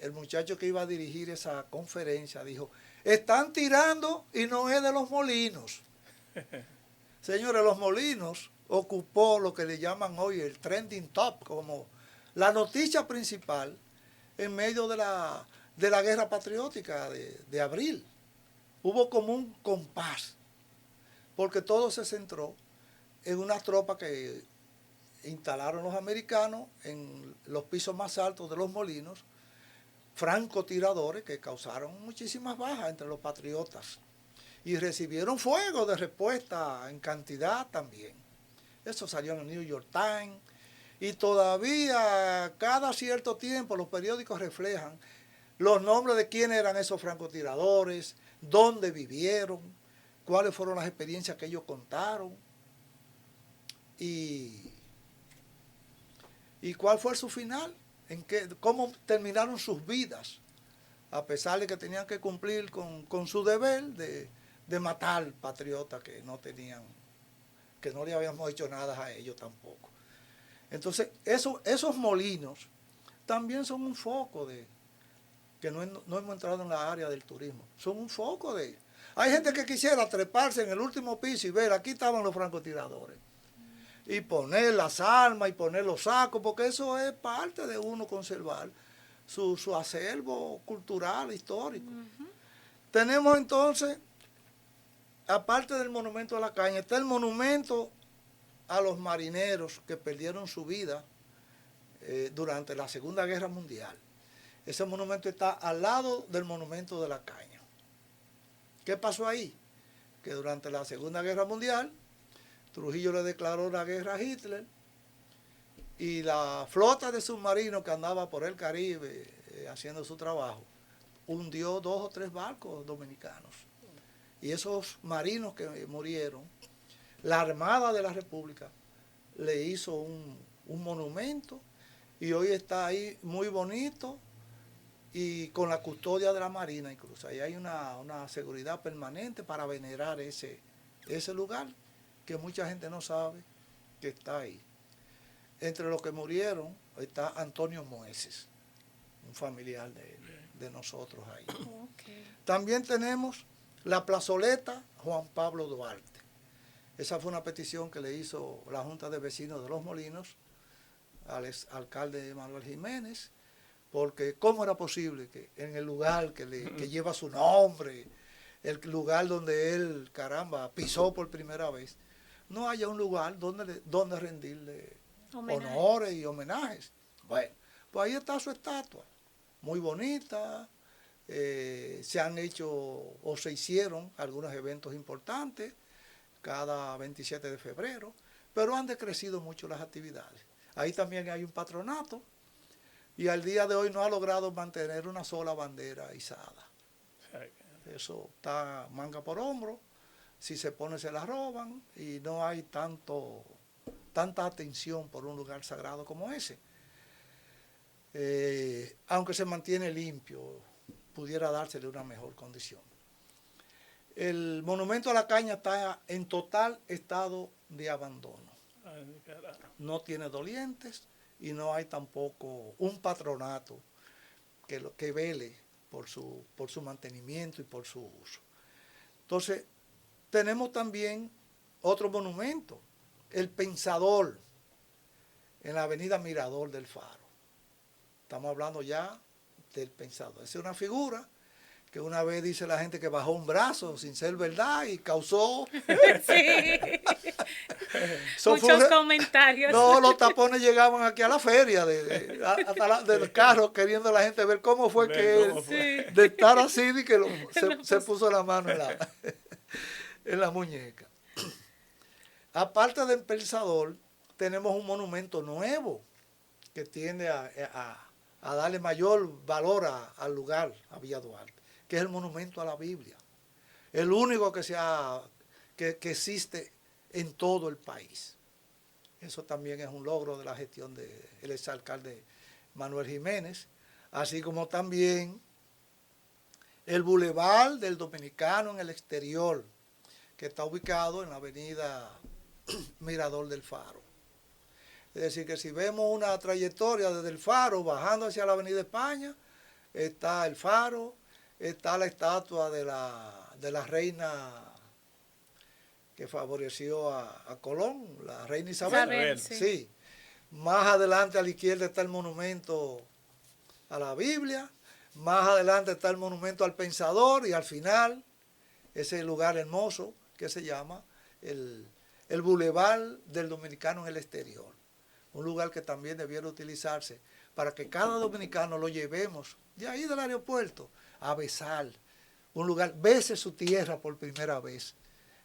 el muchacho que iba a dirigir esa conferencia dijo, están tirando y no es de los Molinos. Señores, los Molinos ocupó lo que le llaman hoy el trending top, como la noticia principal en medio de la guerra patriótica de abril. Hubo como un compás, porque todo se centró en unas tropas que instalaron los americanos en los pisos más altos de los molinos, francotiradores que causaron muchísimas bajas entre los patriotas y recibieron fuego de respuesta en cantidad también. Eso salió en el New York Times y todavía cada cierto tiempo los periódicos reflejan los nombres de quiénes eran esos francotiradores, dónde vivieron, cuáles fueron las experiencias que ellos contaron. Y ¿Y cuál fue su final? ¿Cómo terminaron sus vidas? A pesar de que tenían que cumplir con su deber de matar patriotas que no tenían, que no le habíamos hecho nada a ellos tampoco. Entonces, esos molinos también son un foco que no hemos entrado en la área del turismo. Son un foco de... Hay gente que quisiera treparse en el último piso y ver, aquí estaban los francotiradores. Y poner las armas y poner los sacos, porque eso es parte de uno conservar su acervo cultural, histórico. Tenemos entonces, aparte del monumento a la caña, está el monumento a los marineros que perdieron su vida durante la Segunda Guerra Mundial. Ese monumento está al lado del monumento de la caña. ¿Qué pasó ahí? Que durante la Segunda Guerra Mundial, Trujillo le declaró la guerra a Hitler y la flota de submarinos que andaba por el Caribe haciendo su trabajo hundió 2 o 3 barcos dominicanos. Y esos marinos que murieron, la Armada de la República le hizo un monumento y hoy está ahí muy bonito y con la custodia de la Marina incluso. Ahí hay una seguridad permanente para venerar ese lugar que mucha gente no sabe que está ahí. Entre los que murieron está Antonio Moeses, un familiar de nosotros ahí. Okay. También tenemos la plazoleta Juan Pablo Duarte. Esa fue una petición que le hizo la Junta de Vecinos de Los Molinos al alcalde Manuel Jiménez, porque ¿cómo era posible que en el lugar que lleva su nombre, el lugar donde él, pisó por primera vez, no haya un lugar donde rendirle honores y homenajes? Bueno, pues ahí está su estatua, muy bonita. Se han hecho o se hicieron algunos eventos importantes cada 27 de febrero, pero han decrecido mucho las actividades. Ahí también hay un patronato y al día de hoy no ha logrado mantener una sola bandera izada. Eso está manga por hombro, si se pone se la roban y no hay tanta atención por un lugar sagrado como ese. Aunque se mantiene limpio, pudiera dársele una mejor condición. El monumento a la caña está en total estado de abandono. No tiene dolientes y no hay tampoco un patronato que vele por su mantenimiento y por su uso. Entonces, tenemos también otro monumento, el Pensador, en la avenida Mirador del Faro. Estamos hablando ya del Pensador. Esa es una figura que una vez dice la gente que bajó un brazo sin ser verdad y causó... Sí. Muchos comentarios. No, los tapones llegaban aquí a la feria del carro queriendo la gente ver cómo fue de estar así y que se puso la mano en la muñeca. Aparte del Pensador, tenemos un monumento nuevo que tiende a darle mayor valor al lugar, a Villa Duarte, que es el monumento a la Biblia. El único que existe en todo el país. Eso también es un logro de la gestión del exalcalde Manuel Jiménez, así como también el Boulevard del Dominicano en el exterior, que está ubicado en la avenida Mirador del Faro. Es decir, que si vemos una trayectoria desde el Faro bajando hacia la avenida España, está el Faro, está la estatua de la reina que favoreció a Colón, la reina Isabel. Sí. Más adelante a la izquierda está el monumento a la Biblia, más adelante está el monumento al Pensador y al final ese lugar hermoso que se llama el Boulevard del Dominicano en el exterior. Un lugar que también debiera utilizarse para que cada dominicano lo llevemos de ahí del aeropuerto a besar. Un lugar, bese su tierra por primera vez.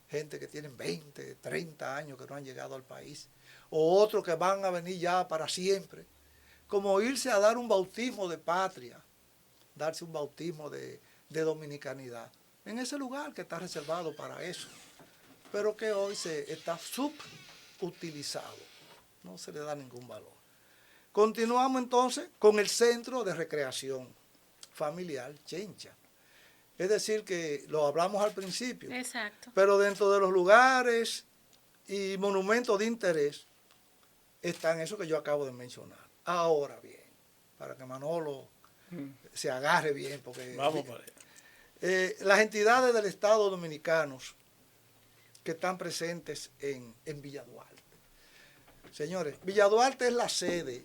Gente que tienen 20, 30 años que no han llegado al país. O otros que van a venir ya para siempre. Como irse a dar un bautismo de patria. Darse un bautismo de dominicanidad. En ese lugar que está reservado para eso. Pero que hoy está subutilizado. No se le da ningún valor. Continuamos entonces con el centro de recreación familiar Chencha. Es decir, que lo hablamos al principio. Exacto. Pero dentro de los lugares y monumentos de interés están esos que yo acabo de mencionar. Ahora bien, para que Manolo se agarre bien, porque Vamos para allá. las entidades del Estado dominicanos que están presentes en Villa Duarte. Señores, Villa Duarte es la sede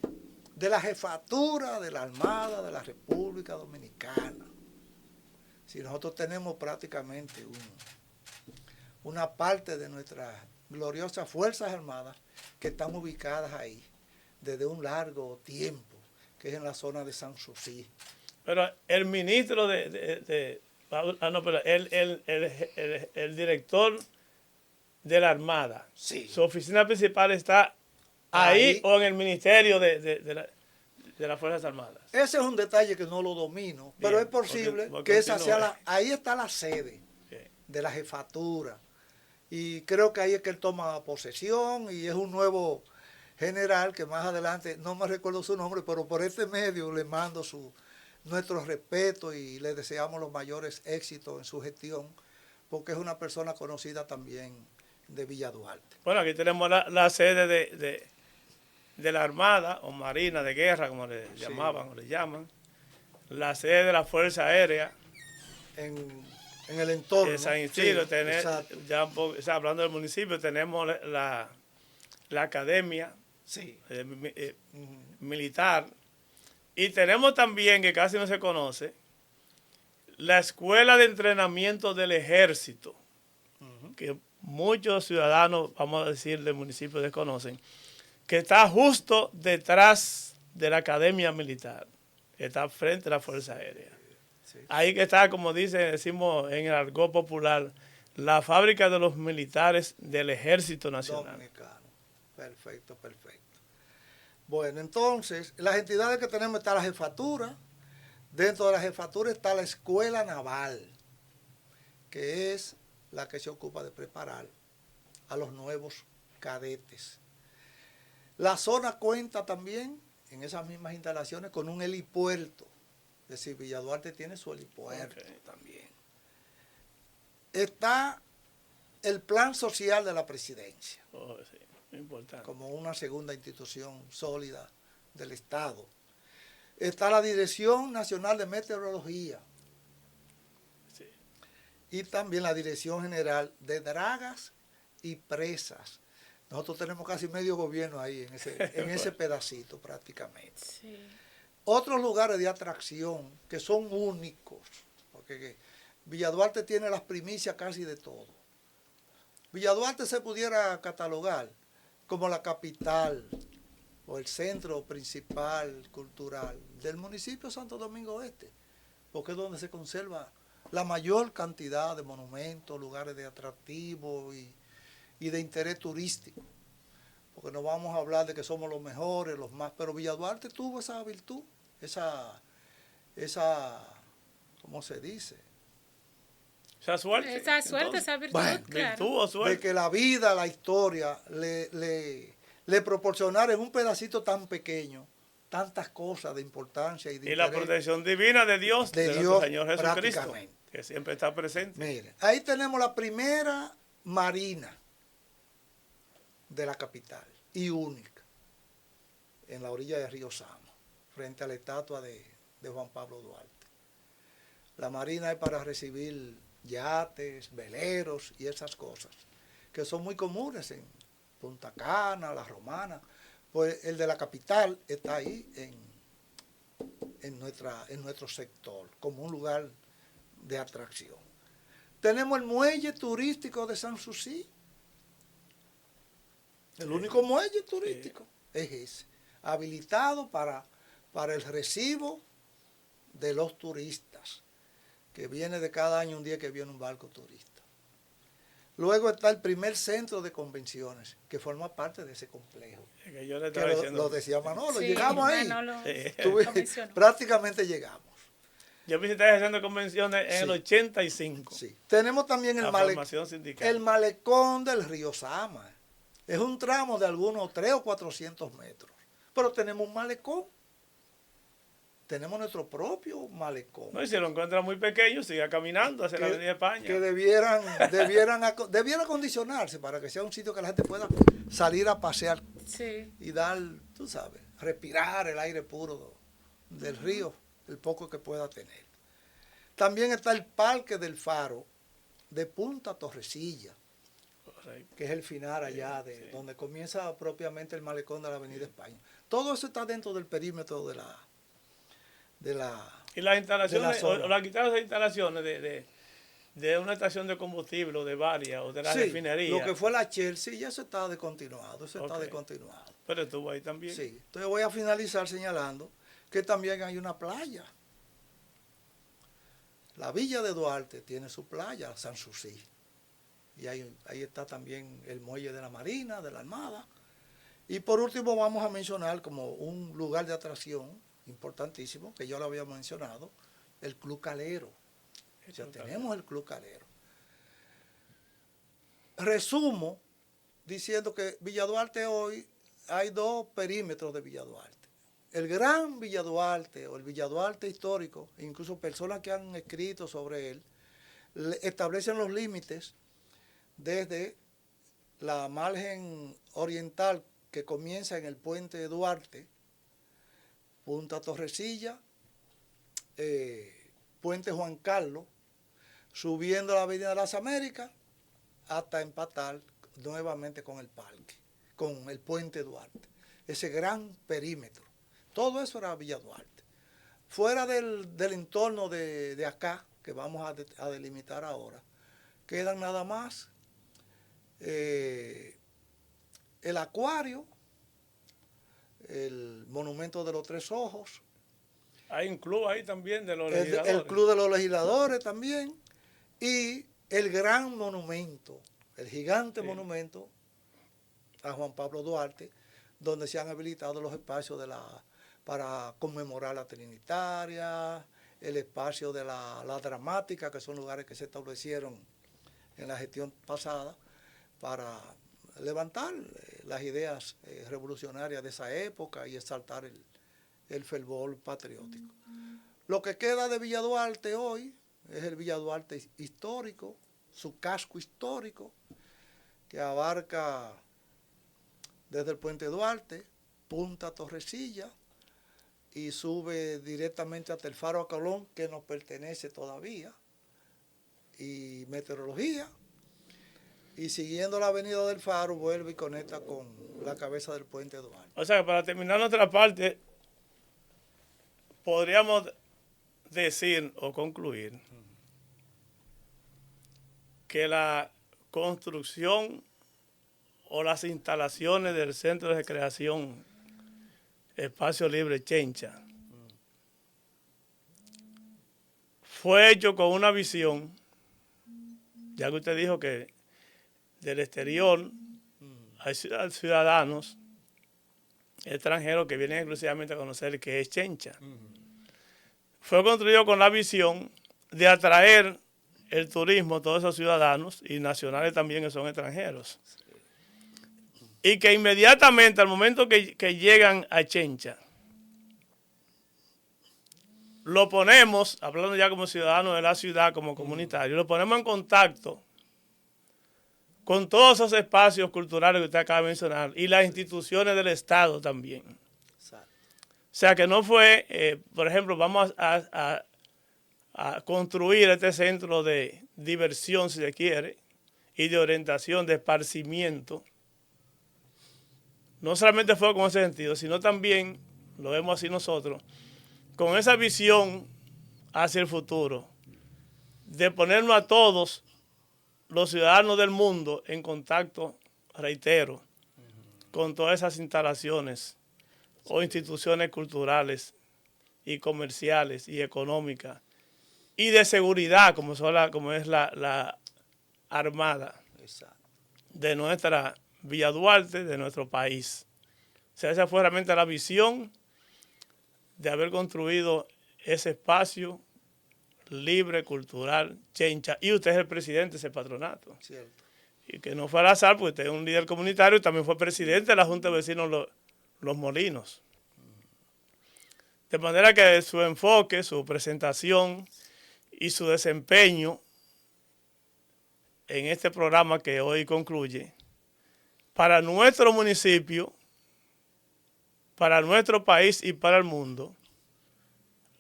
de la jefatura de la Armada de la República Dominicana. Si nosotros tenemos prácticamente una parte de nuestras gloriosas Fuerzas Armadas que están ubicadas ahí desde un largo tiempo, que es en la zona de Sanssouci. Pero el ministro el director de la Armada, Sí. su oficina principal está ahí o en el ministerio de las Fuerzas Armadas. Ese es un detalle que no lo domino, Bien, pero es posible porque que esa sea continúe. ahí está la sede Bien. de la jefatura. Y creo que ahí es que él toma posesión y es un nuevo general que más adelante, no me recuerdo su nombre, pero por este medio le mando nuestro respeto y le deseamos los mayores éxitos en su gestión, porque es una persona conocida también de Villa Duarte. Bueno, aquí tenemos la sede de la Armada o Marina de Guerra, como le llamaban o le llaman, la sede de la Fuerza Aérea. En el entorno. En San Isidro, exacto. ya hablando del municipio, tenemos la academia Sí. militar y tenemos también, que casi no se conoce, la escuela de entrenamiento del ejército, que muchos ciudadanos, vamos a decir, del municipio desconocen, que está justo detrás de la academia militar, está frente a la Fuerza Aérea. Sí. Ahí que está, como decimos en el argot popular, la fábrica de los militares del Ejército Nacional. Dominicano. Perfecto, perfecto. Bueno, entonces, las entidades que tenemos está la jefatura. Dentro de la jefatura está la Escuela Naval, que es la que se ocupa de preparar a los nuevos cadetes. La zona cuenta también, en esas mismas instalaciones, con un helipuerto. Es decir, Villa Duarte tiene su helipuerto también. Está el plan social de la presidencia, Oh, sí, muy importante. como una segunda institución sólida del Estado. Está la Dirección Nacional de Meteorología. Sí. Y también la Dirección General de Dragas y Presas. Nosotros tenemos casi medio gobierno ahí, en ese pedacito prácticamente. Sí. Otros lugares de atracción que son únicos, porque Villa Duarte tiene las primicias casi de todo. Villa Duarte se pudiera catalogar como la capital o el centro principal cultural del municipio de Santo Domingo Este, porque es donde se conserva la mayor cantidad de monumentos, lugares de atractivo y de interés turístico. Porque no vamos a hablar de que somos los mejores, los más, pero Villa Duarte tuvo esa virtud, esa ¿cómo se dice? Esa suerte. Esa suerte, Entonces, esa virtud, bueno, claro. virtud o De suerte. que la vida, la historia, le proporcionara en un pedacito tan pequeño tantas cosas de importancia y de Y la interés. protección divina de Dios, De nuestro Dios, Señor Jesucristo, prácticamente. que siempre está presente. Mire, ahí tenemos la primera marina de la capital y única, en la orilla del río Sama, frente a la estatua de Juan Pablo Duarte. La marina es para recibir yates, veleros y esas cosas, que son muy comunes en Punta Cana, La Romana. Pues el de la capital está ahí en nuestro sector, como un lugar de atracción. Tenemos el muelle turístico de Sanssouci. El único muelle turístico es ese, habilitado para el recibo de los turistas, que viene de cada año un día que viene un barco turista. Luego está el primer centro de convenciones, que forma parte de ese complejo. Es que yo le Que estaba diciendo, lo decía Manolo, Sí, llegamos ahí. Manolo Tuve- lo mencionó. prácticamente llegamos. yo visité haciendo convenciones en el 85. Sí. Tenemos también La formación sindical. el malecón del río Sama. Es un tramo de algunos 300 o 400 metros, Pero tenemos un malecón. Tenemos nuestro propio malecón. No, y si lo encuentra muy pequeño, siga caminando hacia la Avenida España. Que debieran acondicionarse para que sea un sitio que la gente pueda salir a pasear y dar, tú sabes, respirar el aire puro del río, el poco que pueda tener. También está el Parque del Faro de Punta Torrecilla, que es el final allá de donde comienza propiamente el malecón de la Avenida España. Todo eso está dentro del perímetro de la y las instalaciones, o la quitaron esas instalaciones de una estación de combustible o de varias o de la refinería. Lo que fue la Chelsea, ya eso está descontinuado, está descontinuado. Pero estuvo ahí también. Sí, entonces voy a finalizar señalando que también hay una playa. La Villa de Duarte tiene su playa, Sanssouci. Y ahí está también el muelle de la Marina, de la Armada. Y por último vamos a mencionar como un lugar de atracción importantísimo, que yo lo había mencionado, el Club Calero. Tenemos el Club Calero. Resumo diciendo que Villa Duarte hoy hay dos perímetros de Villa Duarte. El Gran Villa Duarte o el Villa Duarte histórico, incluso personas que han escrito sobre él, establecen los límites desde la margen oriental que comienza en el puente de Duarte, Punta Torrecilla, Puente Juan Carlos, subiendo la Avenida de las Américas hasta empatar nuevamente con el parque, con el puente Duarte. Ese gran perímetro. Todo eso era Villa Duarte. Fuera del entorno de acá, que vamos a delimitar ahora, quedan nada más el acuario, el monumento de los Tres Ojos. Hay un club ahí también de los legisladores. El club de los legisladores también. Y el gran monumento, el gigante monumento a Juan Pablo Duarte, donde se han habilitado los espacios para conmemorar la Trinitaria, el espacio de la dramática, que son lugares que se establecieron en la gestión pasada para levantar las ideas revolucionarias de esa época y exaltar el fervor patriótico. Lo que queda de Villa Duarte hoy es el Villa Duarte histórico, su casco histórico, que abarca desde el puente Duarte, Punta Torrecilla, y sube directamente hasta el Faro a Colón, que nos pertenece todavía, y meteorología. Y siguiendo la avenida del Faro, vuelve y conecta con la cabeza del puente Duarte. O sea, que para terminar nuestra parte, podríamos decir o concluir que la construcción o las instalaciones del Centro de Recreación Espacio Libre Chencha fue hecho con una visión, ya que usted dijo que del exterior hay ciudadanos extranjeros que vienen exclusivamente a conocer qué es Chencha. Fue construido con la visión de atraer el turismo a todos esos ciudadanos y nacionales también que son extranjeros. Y que inmediatamente al momento que llegan a Chencha, lo ponemos, hablando ya como ciudadanos de la ciudad, como comunitario, lo ponemos en contacto con todos esos espacios culturales que usted acaba de mencionar y las instituciones del Estado también. Exacto. O sea que no fue, por ejemplo, vamos a construir este centro de diversión, si se quiere, y de orientación, de esparcimiento. No solamente fue con ese sentido, sino también, lo vemos así nosotros, con esa visión hacia el futuro, de ponernos a todos los ciudadanos del mundo en contacto, reitero, con todas esas instalaciones o instituciones culturales y comerciales y económicas y de seguridad, como es la Armada de nuestra Villa Duarte, de nuestro país. O sea, esa fue realmente la visión de haber construido ese espacio libre, cultural, Chencha, y usted es el presidente de ese patronato. Cierto. Y que no fue al azar, porque usted es un líder comunitario y también fue presidente de la Junta de Vecinos Los Molinos. De manera que su enfoque, su presentación y su desempeño en este programa que hoy concluye, para nuestro municipio, para nuestro país y para el mundo,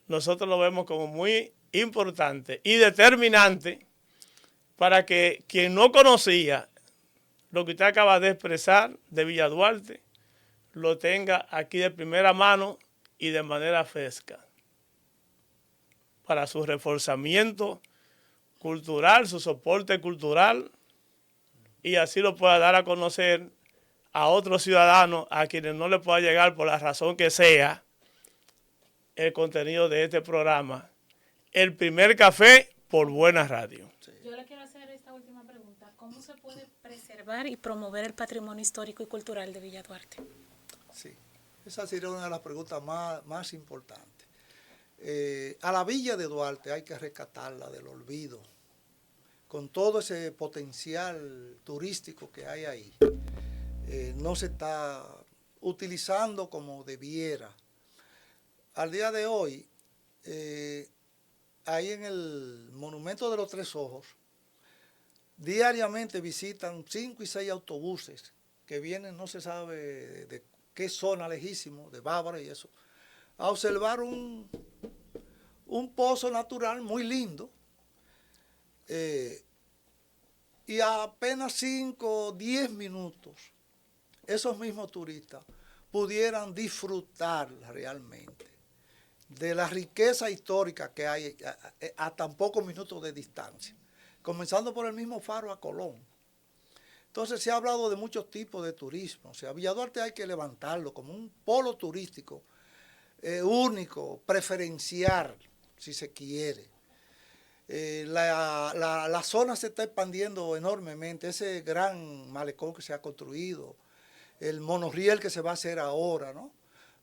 nosotros lo vemos como muy importante y determinante para que quien no conocía lo que usted acaba de expresar de Villa Duarte, lo tenga aquí de primera mano y de manera fresca, para su reforzamiento cultural, su soporte cultural, y así lo pueda dar a conocer a otros ciudadanos a quienes no le pueda llegar por la razón que sea el contenido de este programa. El primer café por Buena Radio. Yo le quiero hacer esta última pregunta. ¿Cómo se puede preservar y promover el patrimonio histórico y cultural de Villa Duarte? Sí, esa sería una de las preguntas más importantes. A la Villa de Duarte hay que rescatarla del olvido, con todo ese potencial turístico que hay ahí. No se está utilizando como debiera. Al día de hoy, ahí en el Monumento de los Tres Ojos, diariamente visitan 5 y 6 autobuses que vienen, no se sabe de qué zona lejísimo, de Bávara y eso, a observar un pozo natural muy lindo. Y a apenas 5 o 10 minutos, esos mismos turistas pudieran disfrutar realmente de la riqueza histórica que hay a tan pocos minutos de distancia, comenzando por el mismo Faro a Colón. Entonces se ha hablado de muchos tipos de turismo. O sea, Villa Duarte hay que levantarlo como un polo turístico único, preferencial, si se quiere. La zona se está expandiendo enormemente, ese gran malecón que se ha construido, el monorriel que se va a hacer ahora, ¿no?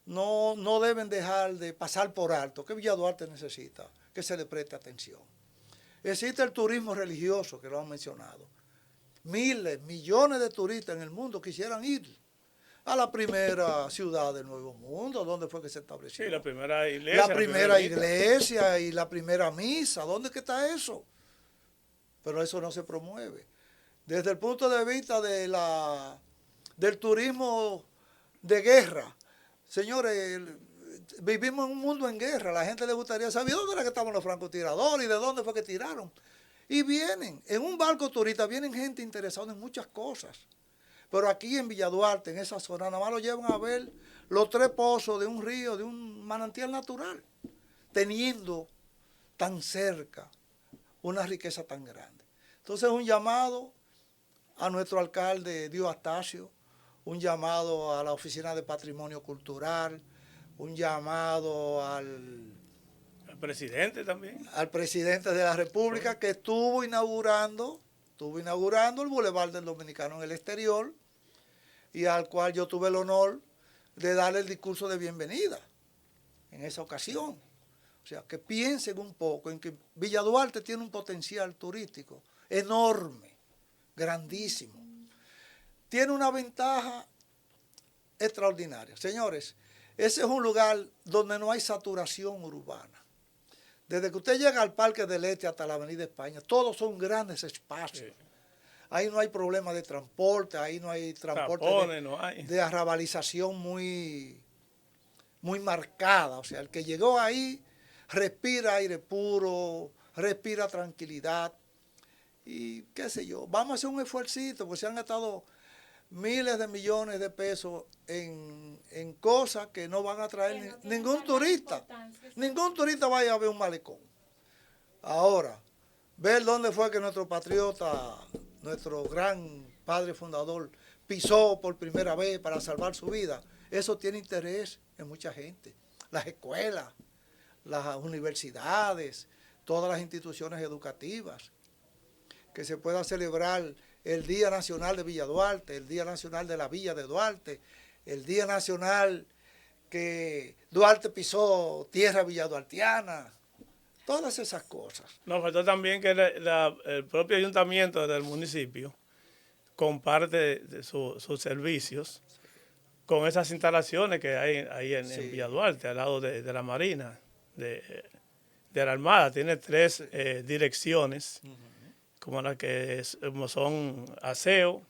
No deben dejar de pasar por alto, que Villa Duarte necesita que se le preste atención. Existe el turismo religioso, que lo han mencionado. Miles, millones de turistas en el mundo quisieran ir a la primera ciudad del Nuevo Mundo, ¿dónde fue que se estableció? Sí, la primera iglesia. La primera iglesia y la primera misa, ¿dónde que está eso? Pero eso no se promueve. Desde el punto de vista del turismo de guerra, señores, vivimos en un mundo en guerra, a la gente le gustaría saber dónde era que estaban los francotiradores y de dónde fue que tiraron. Y vienen, en un barco turista, vienen gente interesada en muchas cosas. Pero aquí en Villa Duarte, en esa zona, nada más lo llevan a ver los 3 pozos de un río, de un manantial natural, teniendo tan cerca una riqueza tan grande. Entonces un llamado a nuestro alcalde Dio Astacio, un llamado a la Oficina de Patrimonio Cultural, un llamado al presidente también. Al presidente de la República, que estuvo inaugurando el Boulevard del Dominicano en el exterior, y al cual yo tuve el honor de darle el discurso de bienvenida en esa ocasión. O sea, que piensen un poco en que Villa Duarte tiene un potencial turístico enorme, grandísimo. Tiene una ventaja extraordinaria. Señores, ese es un lugar donde no hay saturación urbana. Desde que usted llega al Parque del Este hasta la Avenida España, todos son grandes espacios. Sí. Ahí no hay problema de transporte, ahí no hay transporte de arrabalización muy marcada. O sea, el que llegó ahí respira aire puro, respira tranquilidad y qué sé yo. Vamos a hacer un esfuercito, porque se han gastado miles de millones de pesos en cosas que no van a traer ningún turista. Ningún turista vaya a ver un malecón. Ahora, ver dónde fue que nuestro patriota, nuestro gran padre fundador, pisó por primera vez para salvar su vida, eso tiene interés en mucha gente. Las escuelas, las universidades, todas las instituciones educativas, que se pueda celebrar el Día Nacional de Villa Duarte, el Día Nacional de la Villa de Duarte, el Día Nacional que Duarte pisó tierra villaduartiana, todas esas cosas. Nos faltó también que el propio ayuntamiento del municipio comparte sus servicios con esas instalaciones que hay ahí en Villa Sí. Duarte, al lado de la Marina, de la Armada. Tiene 3 direcciones, como las como son aseo,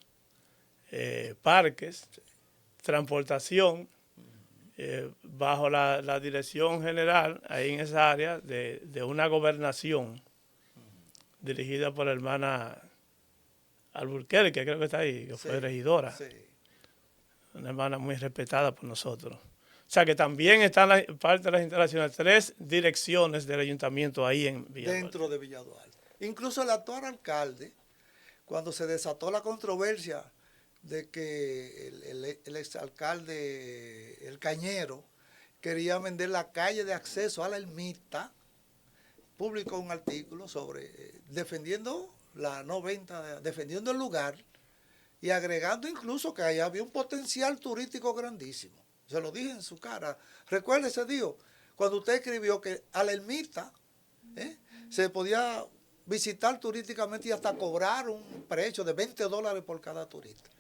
parques, transportación, bajo la dirección general, ahí en esa área, de una gobernación dirigida por la hermana Alburquerque, que creo que está ahí, que fue regidora. Sí. Una hermana muy respetada por nosotros. O sea que también están parte de las instalaciones, 3 direcciones del ayuntamiento ahí en Villa Duarte. Dentro de Villa Duarte. Incluso el actual alcalde, cuando se desató la controversia de que el exalcalde, el Cañero, quería vender la calle de acceso a la ermita, publicó un artículo sobre defendiendo la no venta, defendiendo el lugar y agregando incluso que allá había un potencial turístico grandísimo. Se lo dije en su cara. Recuérdese, Dios, cuando usted escribió que a la ermita se podía visitar turísticamente y hasta cobrar un precio de $20 por cada turista.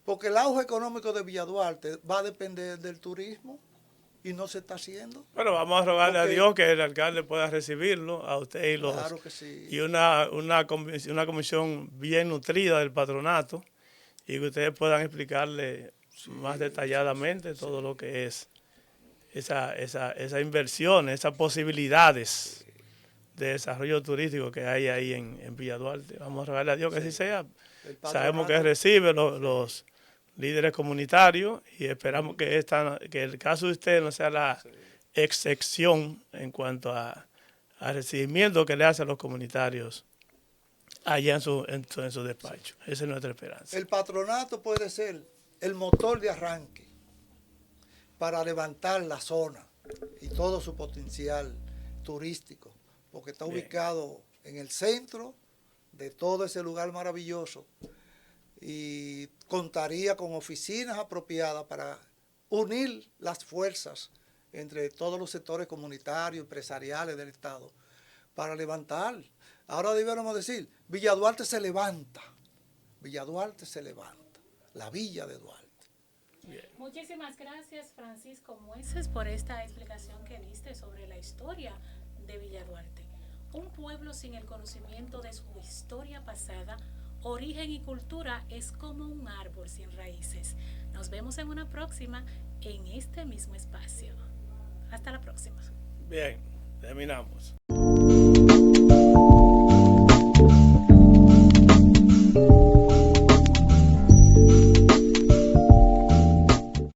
Porque el auge económico de Villa Duarte va a depender del turismo y no se está haciendo. Bueno, vamos a rogarle a Dios que el alcalde pueda recibirlo, a usted y los Claro que sí. y una comisión bien nutrida del patronato, y que ustedes puedan explicarle más detalladamente todo lo que es esa inversión, esas posibilidades de desarrollo turístico que hay ahí en Villa Duarte. Vamos a rogarle a Dios que así sea. Sabemos que recibe los líderes comunitarios y esperamos que el caso de usted no sea la excepción en cuanto al recibimiento que le hacen los comunitarios allá en su despacho. Esa es nuestra esperanza. El patronato puede ser el motor de arranque para levantar la zona y todo su potencial turístico, porque está ubicado en el centro de todo ese lugar maravilloso y contaría con oficinas apropiadas para unir las fuerzas entre todos los sectores comunitarios, empresariales del Estado, para levantar. Ahora debiéramos decir, Villa Duarte se levanta, Villa Duarte se levanta, la Villa de Duarte. Bien. Muchísimas gracias, Francisco Mueces, por esta explicación que diste sobre la historia de Villa Duarte. Un pueblo sin el conocimiento de su historia pasada, origen y cultura es como un árbol sin raíces. Nos vemos en una próxima en este mismo espacio. Hasta la próxima. Bien, terminamos.